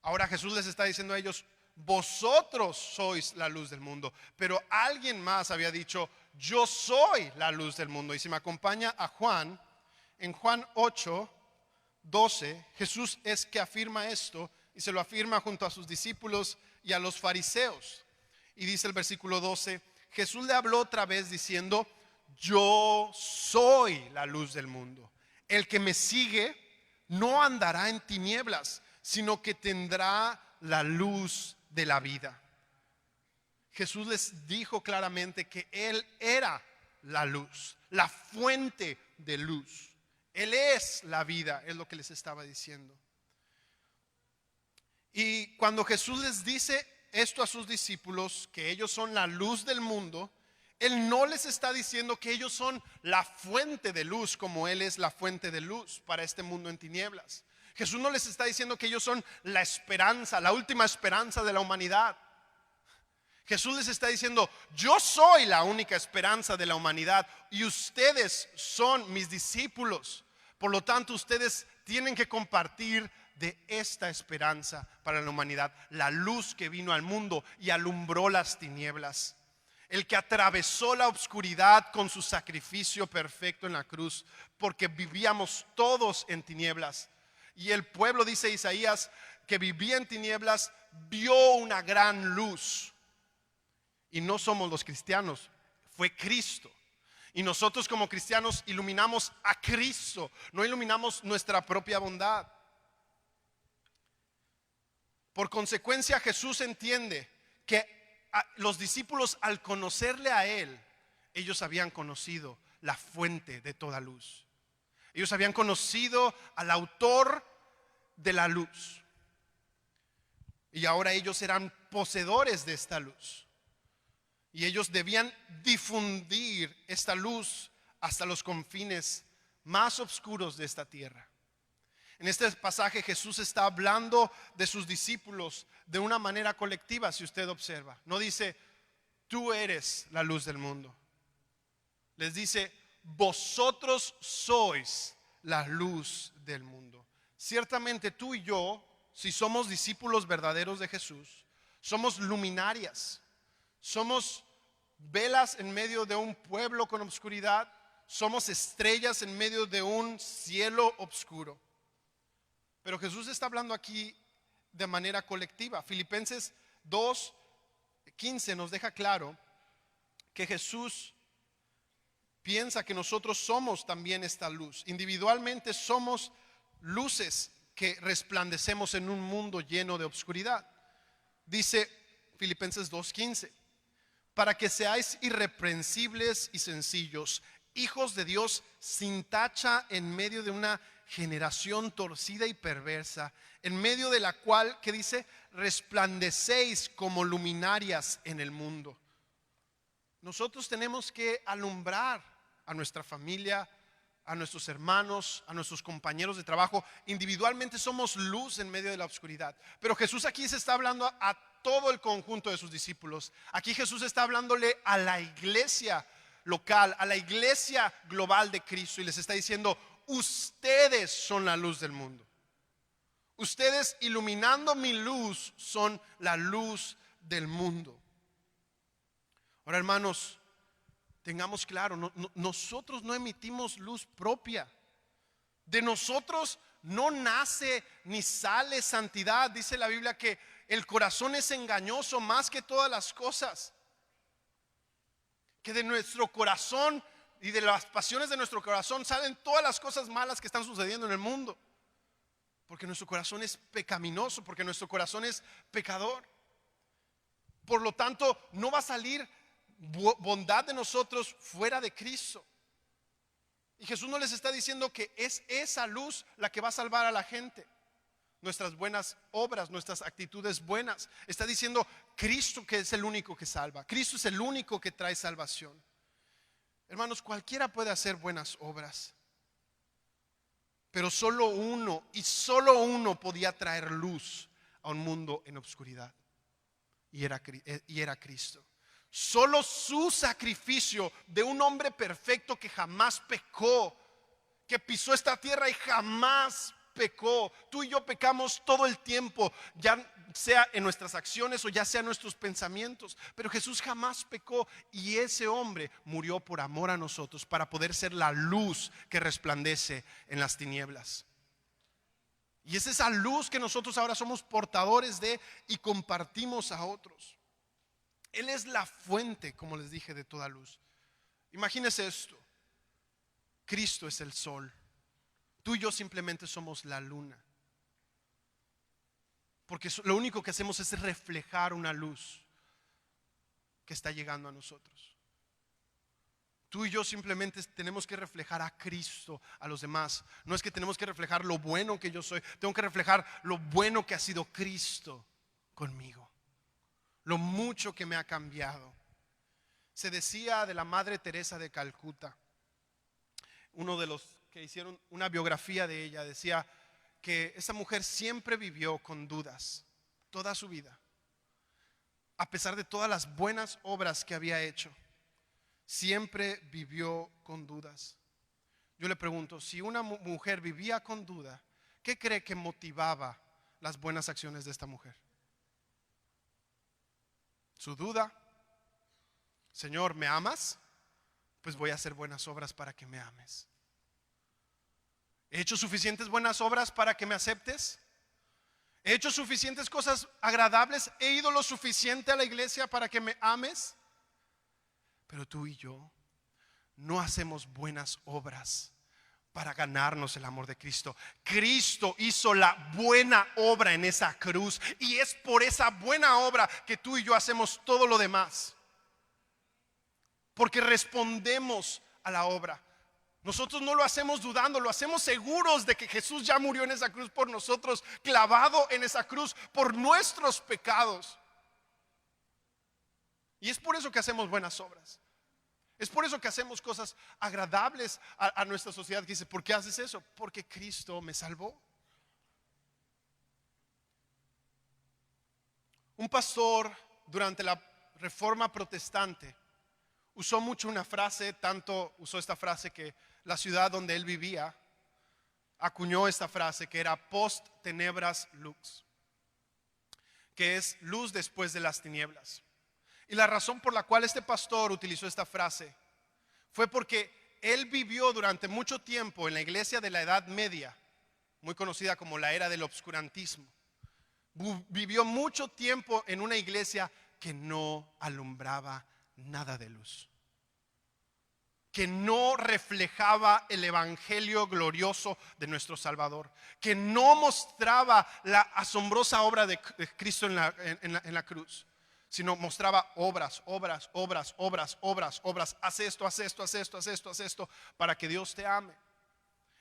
Ahora Jesús les está diciendo a ellos, vosotros sois la luz del mundo. Pero alguien más había dicho, yo soy la luz del mundo. Y si me acompaña a Juan, en Juan 8:12, Jesús es que afirma esto y se lo afirma junto a sus discípulos y a los fariseos. Y dice el versículo 12, Jesús le habló otra vez diciendo, yo soy la luz del mundo. El que me sigue no andará en tinieblas, sino que tendrá la luz de la vida. Jesús les dijo claramente que Él era la luz, la fuente de luz. Él es la vida, es lo que les estaba diciendo. Y cuando Jesús les dice esto a sus discípulos, que ellos son la luz del mundo, Él no les está diciendo que ellos son la fuente de luz, como Él es la fuente de luz para este mundo en tinieblas. Jesús no les está diciendo que ellos son la esperanza, la última esperanza de la humanidad. Jesús les está diciendo, yo soy la única esperanza de la humanidad y ustedes son mis discípulos. Por lo tanto, ustedes tienen que compartir de esta esperanza para la humanidad, la luz que vino al mundo y alumbró las tinieblas. El que atravesó la oscuridad con su sacrificio perfecto en la cruz, porque vivíamos todos en tinieblas. Y el pueblo, dice Isaías, que vivía en tinieblas, vio una gran luz. Y no somos los cristianos, fue Cristo. Y nosotros como cristianos iluminamos a Cristo, no iluminamos nuestra propia bondad. Por consecuencia, Jesús entiende que los discípulos, al conocerle a Él, ellos habían conocido la fuente de toda luz. Ellos habían conocido al autor de la luz. Y ahora ellos eran poseedores de esta luz. Y ellos debían difundir esta luz hasta los confines más oscuros de esta tierra. En este pasaje Jesús está hablando de sus discípulos de una manera colectiva, si usted observa. No dice, tú eres la luz del mundo. Les dice, vosotros sois la luz del mundo. Ciertamente tú y yo, si somos discípulos verdaderos de Jesús, somos luminarias. Somos velas en medio de un pueblo con oscuridad. Somos estrellas en medio de un cielo oscuro. Pero Jesús está hablando aquí de manera colectiva. Filipenses 2:15 nos deja claro que Jesús piensa que nosotros somos también esta luz. Individualmente somos luces que resplandecemos en un mundo lleno de oscuridad. Dice Filipenses 2:15, para que seáis irreprensibles y sencillos, hijos de Dios sin tacha en medio de una generación torcida y perversa, en medio de la cual, ¿qué dice? Resplandecéis como luminarias en el mundo. Nosotros tenemos que alumbrar a nuestra familia, a nuestros hermanos, a nuestros compañeros de trabajo. Individualmente somos luz en medio de la oscuridad. Pero Jesús aquí se está hablando a todo el conjunto de sus discípulos. Aquí Jesús está hablándole a la iglesia local, a la iglesia global de Cristo, y les está diciendo: ustedes son la luz del mundo. Ustedes, iluminando mi luz, son la luz del mundo. Ahora, hermanos, tengamos claro, nosotros no emitimos luz propia. De nosotros no nace ni sale santidad. Dice la Biblia que el corazón es engañoso más que todas las cosas. Que de nuestro corazón y de las pasiones de nuestro corazón salen todas las cosas malas que están sucediendo en el mundo. Porque nuestro corazón es pecaminoso, porque nuestro corazón es pecador. Por lo tanto, no va a salir bondad de nosotros fuera de Cristo. Y Jesús no les está diciendo que es esa luz la que va a salvar a la gente, nuestras buenas obras, nuestras actitudes buenas. Está diciendo Cristo que es el único que salva. Cristo es el único que trae salvación. Hermanos, cualquiera puede hacer buenas obras, pero solo uno, y solo uno, podía traer luz a un mundo en obscuridad, y era Cristo. Solo su sacrificio de un hombre perfecto que jamás pecó, que pisó esta tierra y jamás pecó. Tú y yo pecamos todo el tiempo, ya sea en nuestras acciones o ya sea en nuestros pensamientos, pero Jesús jamás pecó, y ese hombre murió por amor a nosotros, para poder ser la luz que resplandece en las tinieblas. Y es esa luz que nosotros ahora somos portadores de y compartimos a otros. Él es la fuente, como les dije, de toda luz. Imagínense esto: Cristo es el sol, tú y yo simplemente somos la luna, porque lo único que hacemos es reflejar una luz que está llegando a nosotros. Tú y yo simplemente tenemos que reflejar a Cristo a los demás. No es que tenemos que reflejar lo bueno que yo soy, tengo que reflejar lo bueno que ha sido Cristo conmigo, lo mucho que me ha cambiado. Se decía de la Madre Teresa de Calcuta, uno de los que hicieron una biografía de ella, decía que esa mujer siempre vivió con dudas toda su vida, a pesar de todas las buenas obras que había hecho. Siempre vivió con dudas. Yo le pregunto, si una mujer vivía con duda, ¿qué cree que motivaba las buenas acciones de esta mujer? Su duda. Señor, ¿me amas? Pues voy a hacer buenas obras para que me ames. ¿He hecho suficientes buenas obras para que me aceptes? ¿He hecho suficientes cosas agradables? ¿He ido lo suficiente a la iglesia para que me ames? Pero tú y yo no hacemos buenas obras para ganarnos el amor de Cristo. Cristo hizo la buena obra en esa cruz, y es por esa buena obra que tú y yo hacemos todo lo demás, porque respondemos a la obra. Nosotros no lo hacemos dudando, lo hacemos seguros de que Jesús ya murió en esa cruz por nosotros, clavado en esa cruz por nuestros pecados. Y es por eso que hacemos buenas obras. Es por eso que hacemos cosas agradables a nuestra sociedad, que dice: ¿por qué haces eso? Porque Cristo me salvó. Un pastor durante la Reforma Protestante usó mucho una frase, tanto usó esta frase que la ciudad donde él vivía acuñó esta frase, que era post tenebras lux, que es luz después de las tinieblas. Y la razón por la cual este pastor utilizó esta frase fue porque él vivió durante mucho tiempo en la iglesia de la Edad Media, muy conocida como la era del obscurantismo. Vivió mucho tiempo en una iglesia que no alumbraba nada de luz, que no reflejaba el evangelio glorioso de nuestro Salvador, que no mostraba la asombrosa obra de Cristo en la cruz, sino mostraba obras. Haz esto, haz esto, haz esto, haz esto, haz esto, para que Dios te ame.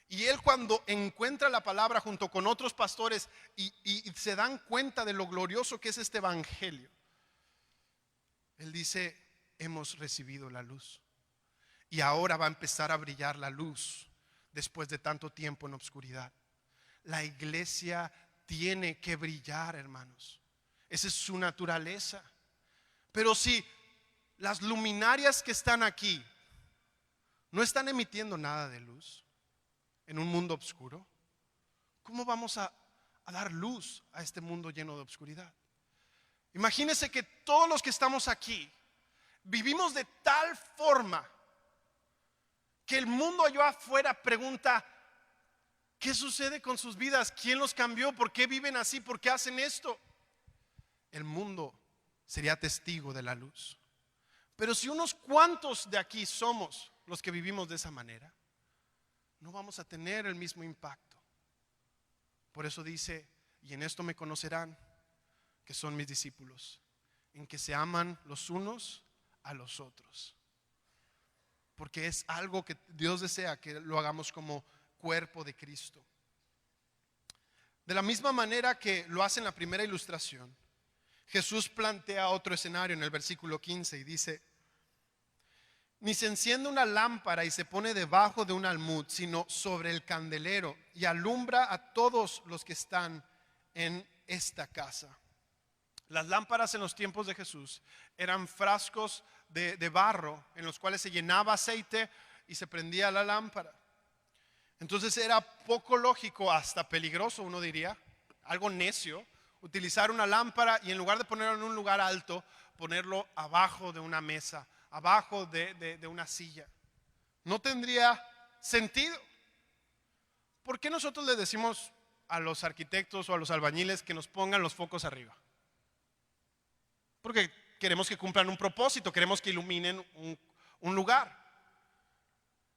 Y él, cuando encuentra la palabra junto con otros pastores y se dan cuenta de lo glorioso que es este evangelio, él dice: hemos recibido la luz, y ahora va a empezar a brillar la luz después de tanto tiempo en obscuridad. La iglesia tiene que brillar, hermanos. Esa es su naturaleza. Pero si las luminarias que están aquí no están emitiendo nada de luz en un mundo oscuro, ¿cómo vamos a dar luz a este mundo lleno de obscuridad? Imagínense que todos los que estamos aquí vivimos de tal forma que el mundo allá afuera pregunta: ¿qué sucede con sus vidas? ¿Quién los cambió? ¿Por qué viven así? ¿Por qué hacen esto? El mundo sería testigo de la luz. Pero si unos cuantos de aquí somos los que vivimos de esa manera, no vamos a tener el mismo impacto. Por eso dice: y en esto me conocerán que son mis discípulos, en que se aman los unos a los otros. Porque es algo que Dios desea que lo hagamos como cuerpo de Cristo. De la misma manera que lo hace en la primera ilustración, Jesús plantea otro escenario en el versículo 15 y dice: ni se enciende una lámpara y se pone debajo de un almud, sino sobre el candelero, y alumbra a todos los que están en esta casa. Las lámparas en los tiempos de Jesús eran frascos de barro en los cuales se llenaba aceite y se prendía la lámpara. Entonces era poco lógico, hasta peligroso, uno diría, algo necio, utilizar una lámpara y en lugar de ponerlo en un lugar alto, ponerlo abajo de una mesa, abajo de una silla. No tendría sentido. ¿Por qué nosotros le decimos a los arquitectos o a los albañiles que nos pongan los focos arriba? Porque queremos que cumplan un propósito, queremos que iluminen un lugar.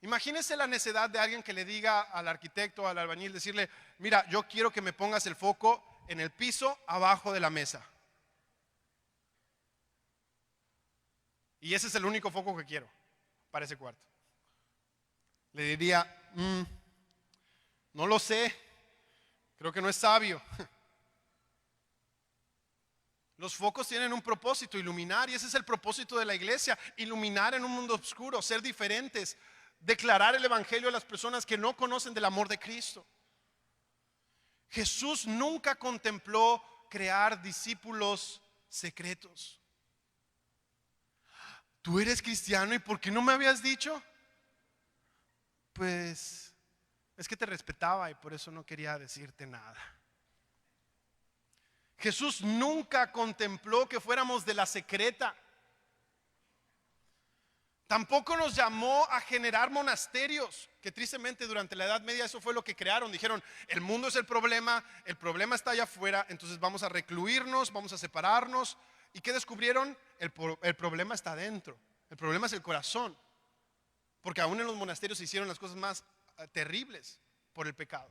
Imagínense la necedad de alguien que le diga al arquitecto o al albañil, decirle: mira, yo quiero que me pongas el foco en el piso abajo de la mesa. Y ese es el único foco que quiero para ese cuarto. Le diría: no lo sé, creo que no es sabio. Los focos tienen un propósito: iluminar, y ese es el propósito de la iglesia, iluminar en un mundo oscuro, ser diferentes, declarar el evangelio a las personas que no conocen del amor de Cristo. Jesús nunca contempló crear discípulos secretos. ¿Tú eres cristiano y por qué no me habías dicho? Pues es que te respetaba y por eso no quería decirte nada. Jesús nunca contempló que fuéramos de la secreta. Tampoco nos llamó a generar monasterios, que tristemente durante la Edad Media eso fue lo que crearon. Dijeron: el mundo es el problema está allá afuera, entonces vamos a recluirnos, vamos a separarnos. ¿Y qué descubrieron? El problema está adentro, el problema es el corazón. Porque aún en los monasterios se hicieron las cosas más terribles por el pecado.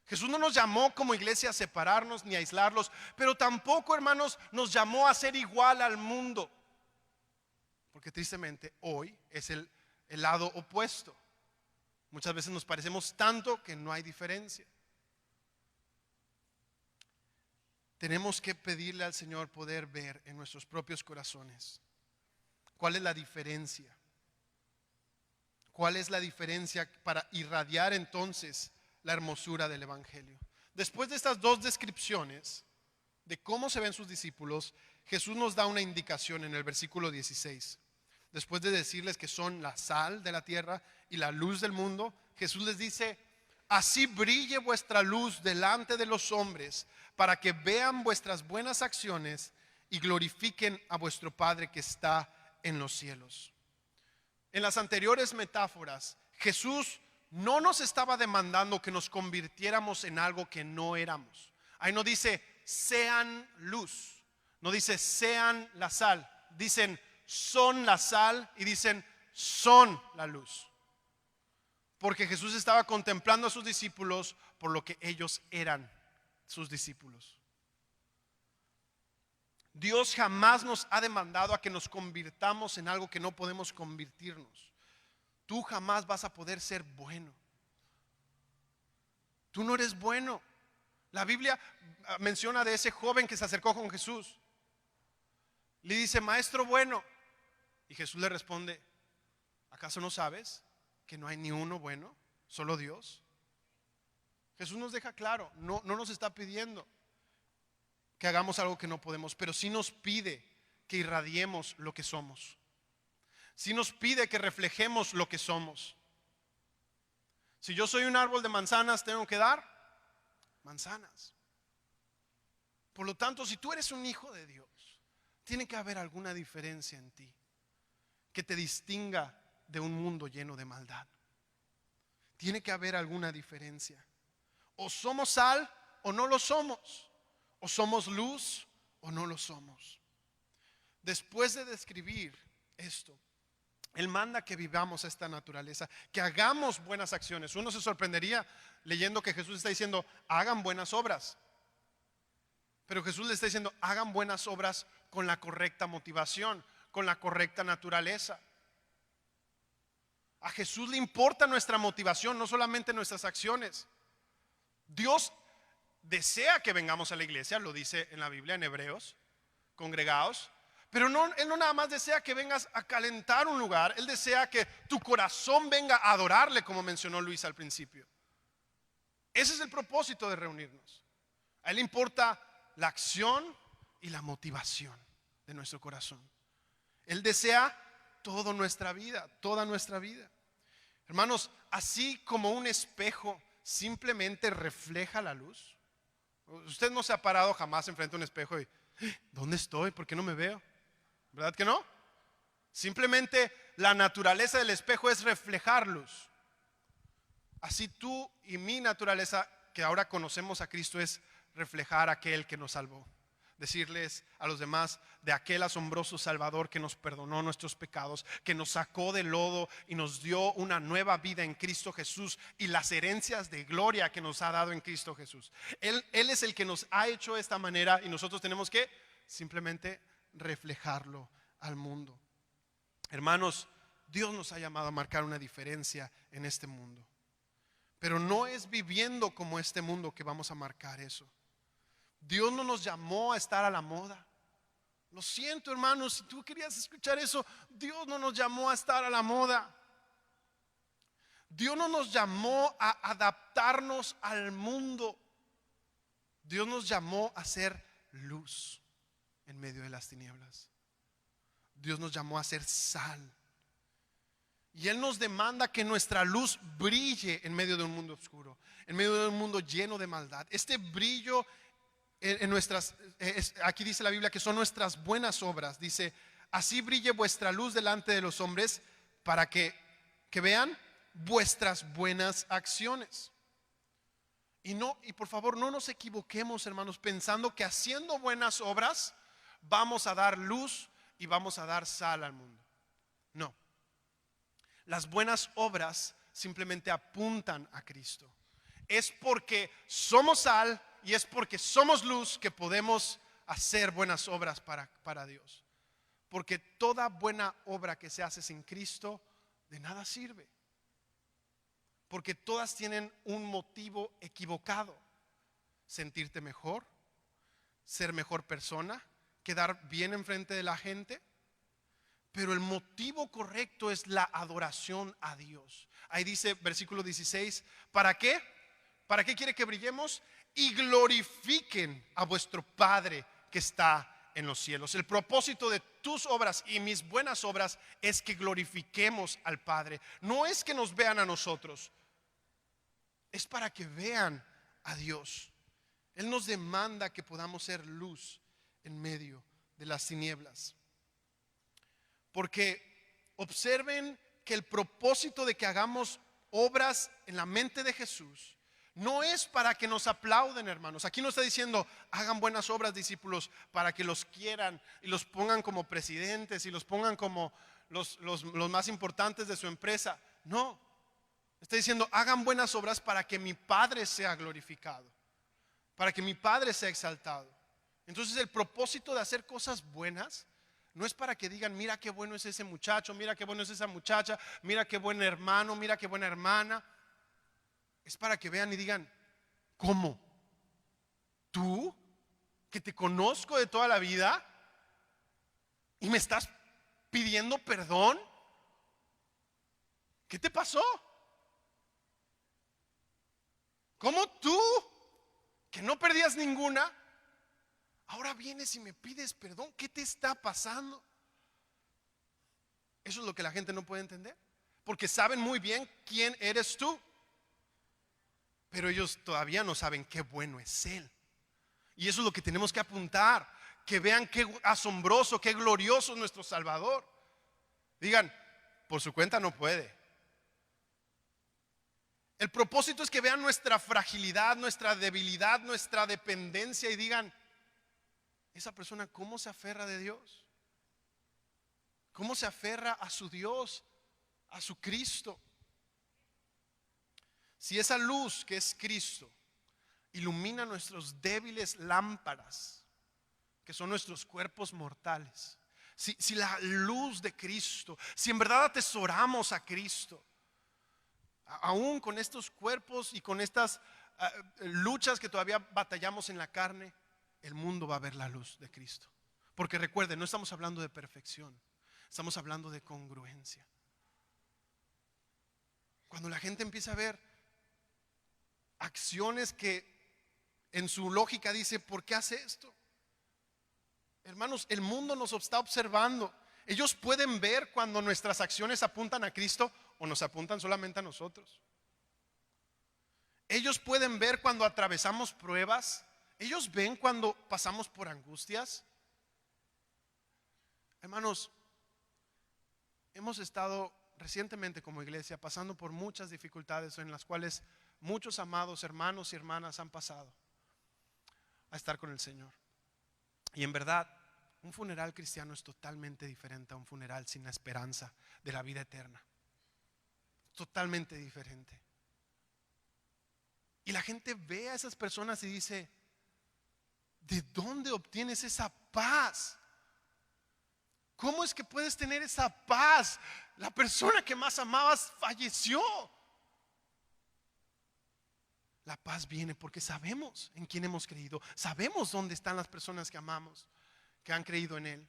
Jesús no nos llamó como iglesia a separarnos ni a aislarlos, pero tampoco, hermanos, nos llamó a ser igual al mundo. Porque tristemente hoy es el lado opuesto. Muchas veces nos parecemos tanto que no hay diferencia. Tenemos que pedirle al Señor poder ver en nuestros propios corazones cuál es la diferencia. ¿Cuál es la diferencia para irradiar entonces la hermosura del evangelio? Después de estas dos descripciones de cómo se ven sus discípulos, Jesús nos da una indicación en el versículo 16. Después de decirles que son la sal de la tierra y la luz del mundo, Jesús les dice: así brille vuestra luz delante de los hombres, para que vean vuestras buenas acciones y glorifiquen a vuestro Padre que está en los cielos. En las anteriores metáforas, Jesús no nos estaba demandando que nos convirtiéramos en algo que no éramos. Ahí no dice sean luz, no dice sean la sal, dicen son la sal y dicen son la luz. Porque Jesús estaba contemplando a sus discípulos por lo que ellos eran, sus discípulos. Dios jamás nos ha demandado a que nos convirtamos en algo que no podemos convertirnos. Tú jamás vas a poder ser bueno. Tú no eres bueno. La Biblia menciona de ese joven que se acercó con Jesús. Le dice: maestro bueno. Y Jesús le responde: ¿acaso no sabes que no hay ni uno bueno? ¿Solo Dios? Jesús nos deja claro, no nos está pidiendo que hagamos algo que no podemos, pero sí nos pide que irradiemos lo que somos. Sí nos pide que reflejemos lo que somos. Si yo soy un árbol de manzanas, tengo que dar manzanas. Por lo tanto, si tú eres un hijo de Dios, tiene que haber alguna diferencia en ti que te distinga de un mundo lleno de maldad. Tiene que haber alguna diferencia. O somos sal o no lo somos. O somos luz o no lo somos. Después de describir esto, Él manda que vivamos esta naturaleza, que hagamos buenas acciones. Uno se sorprendería leyendo que Jesús está diciendo, hagan buenas obras. Pero Jesús le está diciendo, hagan buenas obras con la correcta motivación, con la correcta naturaleza. A Jesús le importa nuestra motivación, no solamente nuestras acciones. Dios desea que vengamos a la iglesia, lo dice en la Biblia, en Hebreos, congregados. Pero Él no nada más desea que vengas a calentar un lugar, Él desea que tu corazón venga a adorarle, como mencionó Luis al principio. Ese es el propósito de reunirnos. A Él le importa la acción y la motivación de nuestro corazón. Él desea toda nuestra vida, toda nuestra vida. Hermanos, así como un espejo simplemente refleja la luz. Usted no se ha parado jamás enfrente a un espejo y ¿dónde estoy? ¿Por qué no me veo? ¿Verdad que no? Simplemente la naturaleza del espejo es reflejar luz. Así tú y mi naturaleza, que ahora conocemos a Cristo, es reflejar a aquel que nos salvó. Decirles a los demás de aquel asombroso Salvador que nos perdonó nuestros pecados, que nos sacó del lodo y nos dio una nueva vida en Cristo Jesús y las herencias de gloria que nos ha dado en Cristo Jesús. Él es el que nos ha hecho de esta manera y nosotros tenemos que simplemente reflejarlo al mundo. Hermanos, Dios nos ha llamado a marcar una diferencia en este mundo, pero no es viviendo como este mundo que vamos a marcar eso. Dios no nos llamó a estar a la moda. Lo siento, hermanos, si tú querías escuchar eso, Dios no nos llamó a estar a la moda. Dios no nos llamó a adaptarnos al mundo. Dios nos llamó a ser luz en medio de las tinieblas. Dios nos llamó a ser sal. Y Él nos demanda que nuestra luz brille en medio de un mundo oscuro, en medio de un mundo lleno de maldad. Este brillo en nuestras, aquí dice la Biblia que son nuestras buenas obras. Dice, así brille vuestra luz delante de los hombres para que vean vuestras buenas acciones. Y por favor no nos equivoquemos, hermanos, pensando que haciendo buenas obras vamos a dar luz y vamos a dar sal al mundo. No. Las buenas obras simplemente apuntan a Cristo. Es porque somos sal y es porque somos luz que podemos hacer buenas obras para Dios. Porque toda buena obra que se hace sin Cristo de nada sirve. Porque todas tienen un motivo equivocado. Sentirte mejor, ser mejor persona, quedar bien enfrente de la gente. Pero el motivo correcto es la adoración a Dios. Ahí dice versículo 16, ¿para qué? ¿Para qué quiere que brillemos? Y glorifiquen a vuestro Padre que está en los cielos. El propósito de tus obras y mis buenas obras es que glorifiquemos al Padre. No es que nos vean a nosotros, es para que vean a Dios. Él nos demanda que podamos ser luz en medio de las tinieblas. Porque observen que el propósito de que hagamos obras en la mente de Jesús no es para que nos aplauden, hermanos. Aquí no está diciendo hagan buenas obras, discípulos, para que los quieran y los pongan como presidentes y los pongan como los más importantes de su empresa. No, está diciendo hagan buenas obras para que mi Padre sea glorificado, para que mi Padre sea exaltado. Entonces el propósito de hacer cosas buenas no es para que digan mira qué bueno es ese muchacho, mira qué bueno es esa muchacha, mira qué buen hermano, mira qué buena hermana. Es para que vean y digan, ¿cómo? ¿Tú, que te conozco de toda la vida y me estás pidiendo perdón? ¿Qué te pasó? ¿Cómo tú, que no perdías ninguna, ahora vienes y me pides perdón? ¿Qué te está pasando? Eso es lo que la gente no puede entender, porque saben muy bien quién eres tú, pero ellos todavía no saben qué bueno es Él. Y eso es lo que tenemos que apuntar, que vean qué asombroso, qué glorioso es nuestro Salvador. Digan, por su cuenta no puede. El propósito es que vean nuestra fragilidad, nuestra debilidad, nuestra dependencia y digan, esa persona ¿cómo se aferra de Dios? ¿Cómo se aferra a su Dios, a su Cristo? Si esa luz que es Cristo ilumina nuestros débiles lámparas, que son nuestros cuerpos mortales, si la luz de Cristo, si en verdad atesoramos a Cristo, aún con estos cuerpos y con estas luchas que todavía batallamos en la carne, el mundo va a ver la luz de Cristo. Porque recuerden, no estamos hablando de perfección, estamos hablando de congruencia. Cuando la gente empieza a ver acciones que en su lógica dice, ¿por qué hace esto? Hermanos, el mundo nos está observando. Ellos pueden ver cuando nuestras acciones apuntan a Cristo o nos apuntan solamente a nosotros. Ellos pueden ver cuando atravesamos pruebas. Ellos ven cuando pasamos por angustias. Hermanos, hemos estado recientemente como iglesia pasando por muchas dificultades en las cuales muchos amados hermanos y hermanas han pasado a estar con el Señor. Y en verdad, un funeral cristiano es totalmente diferente a un funeral sin la esperanza de la vida eterna. Totalmente diferente. Y la gente ve a esas personas y dice, ¿de dónde obtienes esa paz? ¿Cómo es que puedes tener esa paz? La persona que más amabas falleció. La paz viene porque sabemos en quién hemos creído. Sabemos dónde están las personas que amamos, que han creído en Él.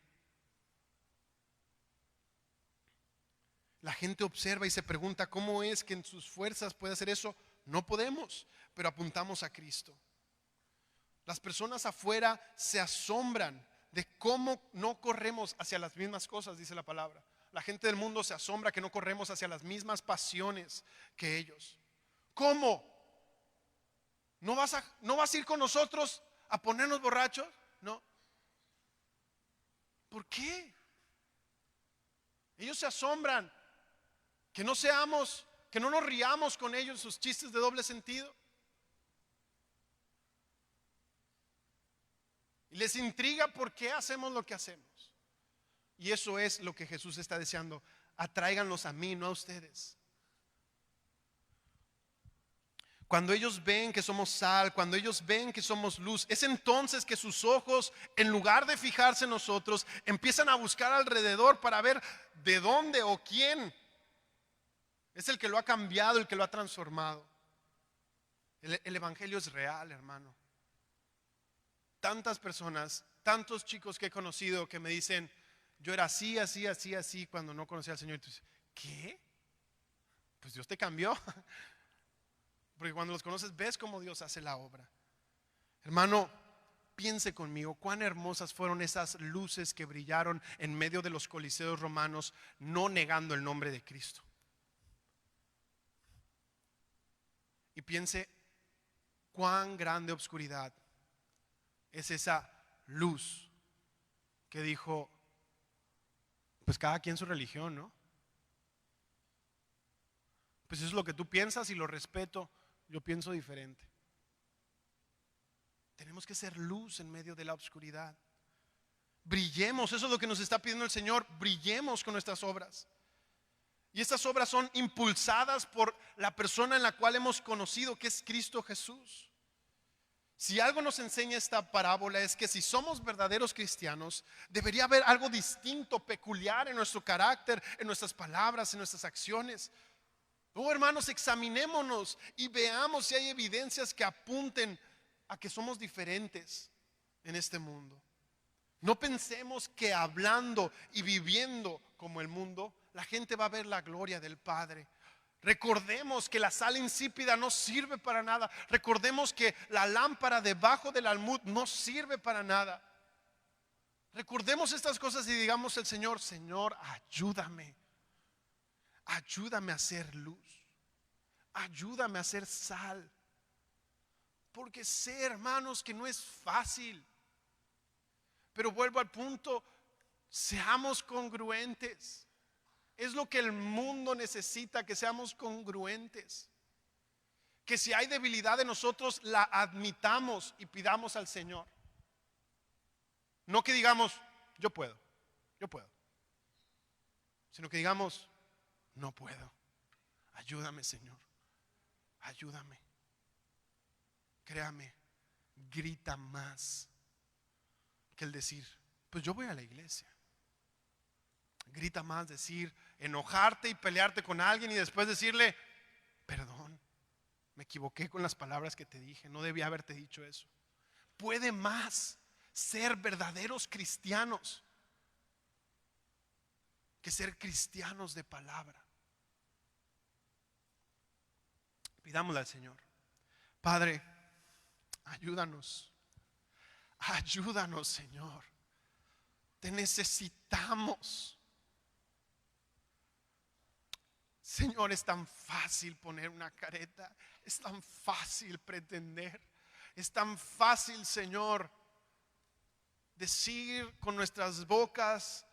La gente observa y se pregunta cómo es que en sus fuerzas puede hacer eso. No podemos, pero apuntamos a Cristo. Las personas afuera se asombran de cómo no corremos hacia las mismas cosas, dice la palabra. La gente del mundo se asombra que no corremos hacia las mismas pasiones que ellos. ¿Cómo? ¿No vas a ir con nosotros a ponernos borrachos? No. ¿Por qué? Ellos se asombran que no nos riamos con ellos sus chistes de doble sentido. Y les intriga por qué hacemos lo que hacemos. Y eso es lo que Jesús está deseando. Atráiganlos a mí, no a ustedes. Cuando ellos ven que somos sal, cuando ellos ven que somos luz, es entonces que sus ojos, en lugar de fijarse en nosotros, empiezan a buscar alrededor para ver de dónde o quién es el que lo ha cambiado, el que lo ha transformado. El evangelio es real, hermano. Tantas personas, tantos chicos que he conocido que me dicen, yo era así, así, así, así cuando no conocía al Señor. Y tú dices, ¿qué? Pues Dios te cambió. Porque cuando los conoces ves cómo Dios hace la obra. Hermano, piense conmigo cuán hermosas fueron esas luces que brillaron en medio de los coliseos romanos, no negando el nombre de Cristo. Y piense cuán grande obscuridad es esa luz que dijo, pues cada quien su religión, ¿no? Pues eso es lo que tú piensas y lo respeto, yo pienso diferente. Tenemos que ser luz en medio de la oscuridad. Brillemos, eso es lo que nos está pidiendo el Señor, brillemos con nuestras obras. Y estas obras son impulsadas por la persona en la cual hemos conocido, que es Cristo Jesús. Si algo nos enseña esta parábola es que si somos verdaderos cristianos, debería haber algo distinto, peculiar en nuestro carácter, en nuestras palabras, en nuestras acciones. Hermanos, examinémonos y veamos si hay evidencias que apunten a que somos diferentes en este mundo. No pensemos que hablando y viviendo como el mundo, la gente va a ver la gloria del Padre. Recordemos que la sal insípida no sirve para nada. Recordemos que la lámpara debajo del almud no sirve para nada. Recordemos estas cosas y digamos al Señor: Señor, ayúdame. Ayúdame a hacer luz. Ayúdame a hacer sal. Porque sé, hermanos, que no es fácil. Pero vuelvo al punto: seamos congruentes. Es lo que el mundo necesita, que seamos congruentes. Que si hay debilidad en nosotros, la admitamos y pidamos al Señor. No que digamos, yo puedo, sino que digamos, no puedo. Ayúdame, Señor, ayúdame. Créame, grita más que el decir, pues yo voy a la iglesia. Grita más decir, enojarte y pelearte con alguien y después decirle, perdón, me equivoqué con las palabras que te dije, no debía haberte dicho eso. Puede más ser verdaderos cristianos que ser cristianos de palabra. Pidámosle al Señor: Padre, ayúdanos. Ayúdanos, Señor. Te necesitamos. Señor, es tan fácil poner una careta. Es tan fácil pretender. Es tan fácil, Señor, decir con nuestras bocas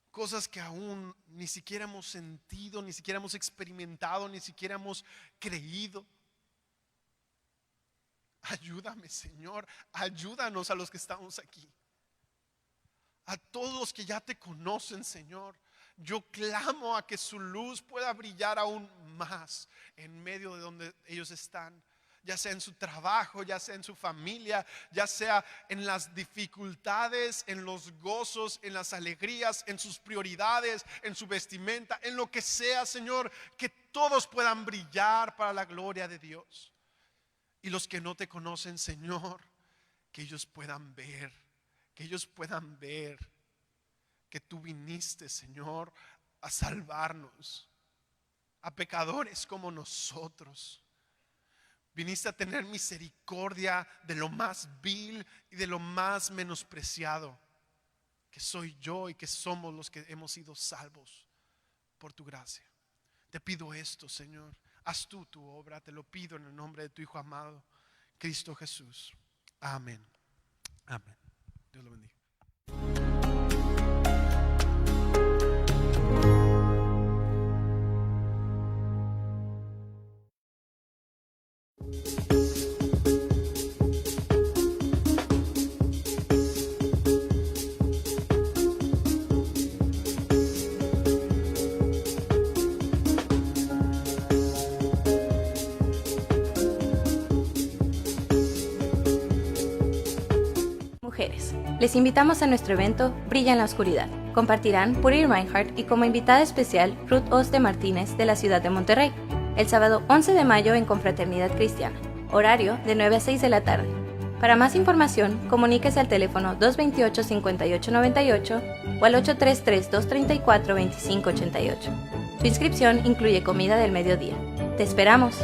cosas que aún ni siquiera hemos sentido, ni siquiera hemos experimentado, ni siquiera hemos creído. Ayúdame, Señor. Ayúdanos a los que estamos aquí. A todos los que ya te conocen, Señor. Yo clamo a que su luz pueda brillar aún más en medio de donde ellos están, ya sea en su trabajo, ya sea en su familia, ya sea en las dificultades, en los gozos, en las alegrías, en sus prioridades, en su vestimenta, en lo que sea, Señor, que todos puedan brillar para la gloria de Dios. Y los que no te conocen, Señor, que ellos puedan ver, que tú viniste, Señor, a salvarnos, a pecadores como nosotros. Viniste a tener misericordia de lo más vil y de lo más menospreciado, que soy yo y que somos los que hemos sido salvos por tu gracia. Te pido esto, Señor. Haz tú tu obra, te lo pido en el nombre de tu Hijo amado, Cristo Jesús. Amén. Amén. Dios lo bendiga. Mujeres. Les invitamos a nuestro evento Brilla en la Oscuridad. Compartirán Puri Reinhardt y como invitada especial Ruth Oste Martínez de la ciudad de Monterrey, el sábado 11 de mayo en Confraternidad Cristiana, horario de 9 a 6 de la tarde. Para más información, comuníquese al teléfono 228-5898 o al 833-234-2588. Su inscripción incluye comida del mediodía. ¡Te esperamos!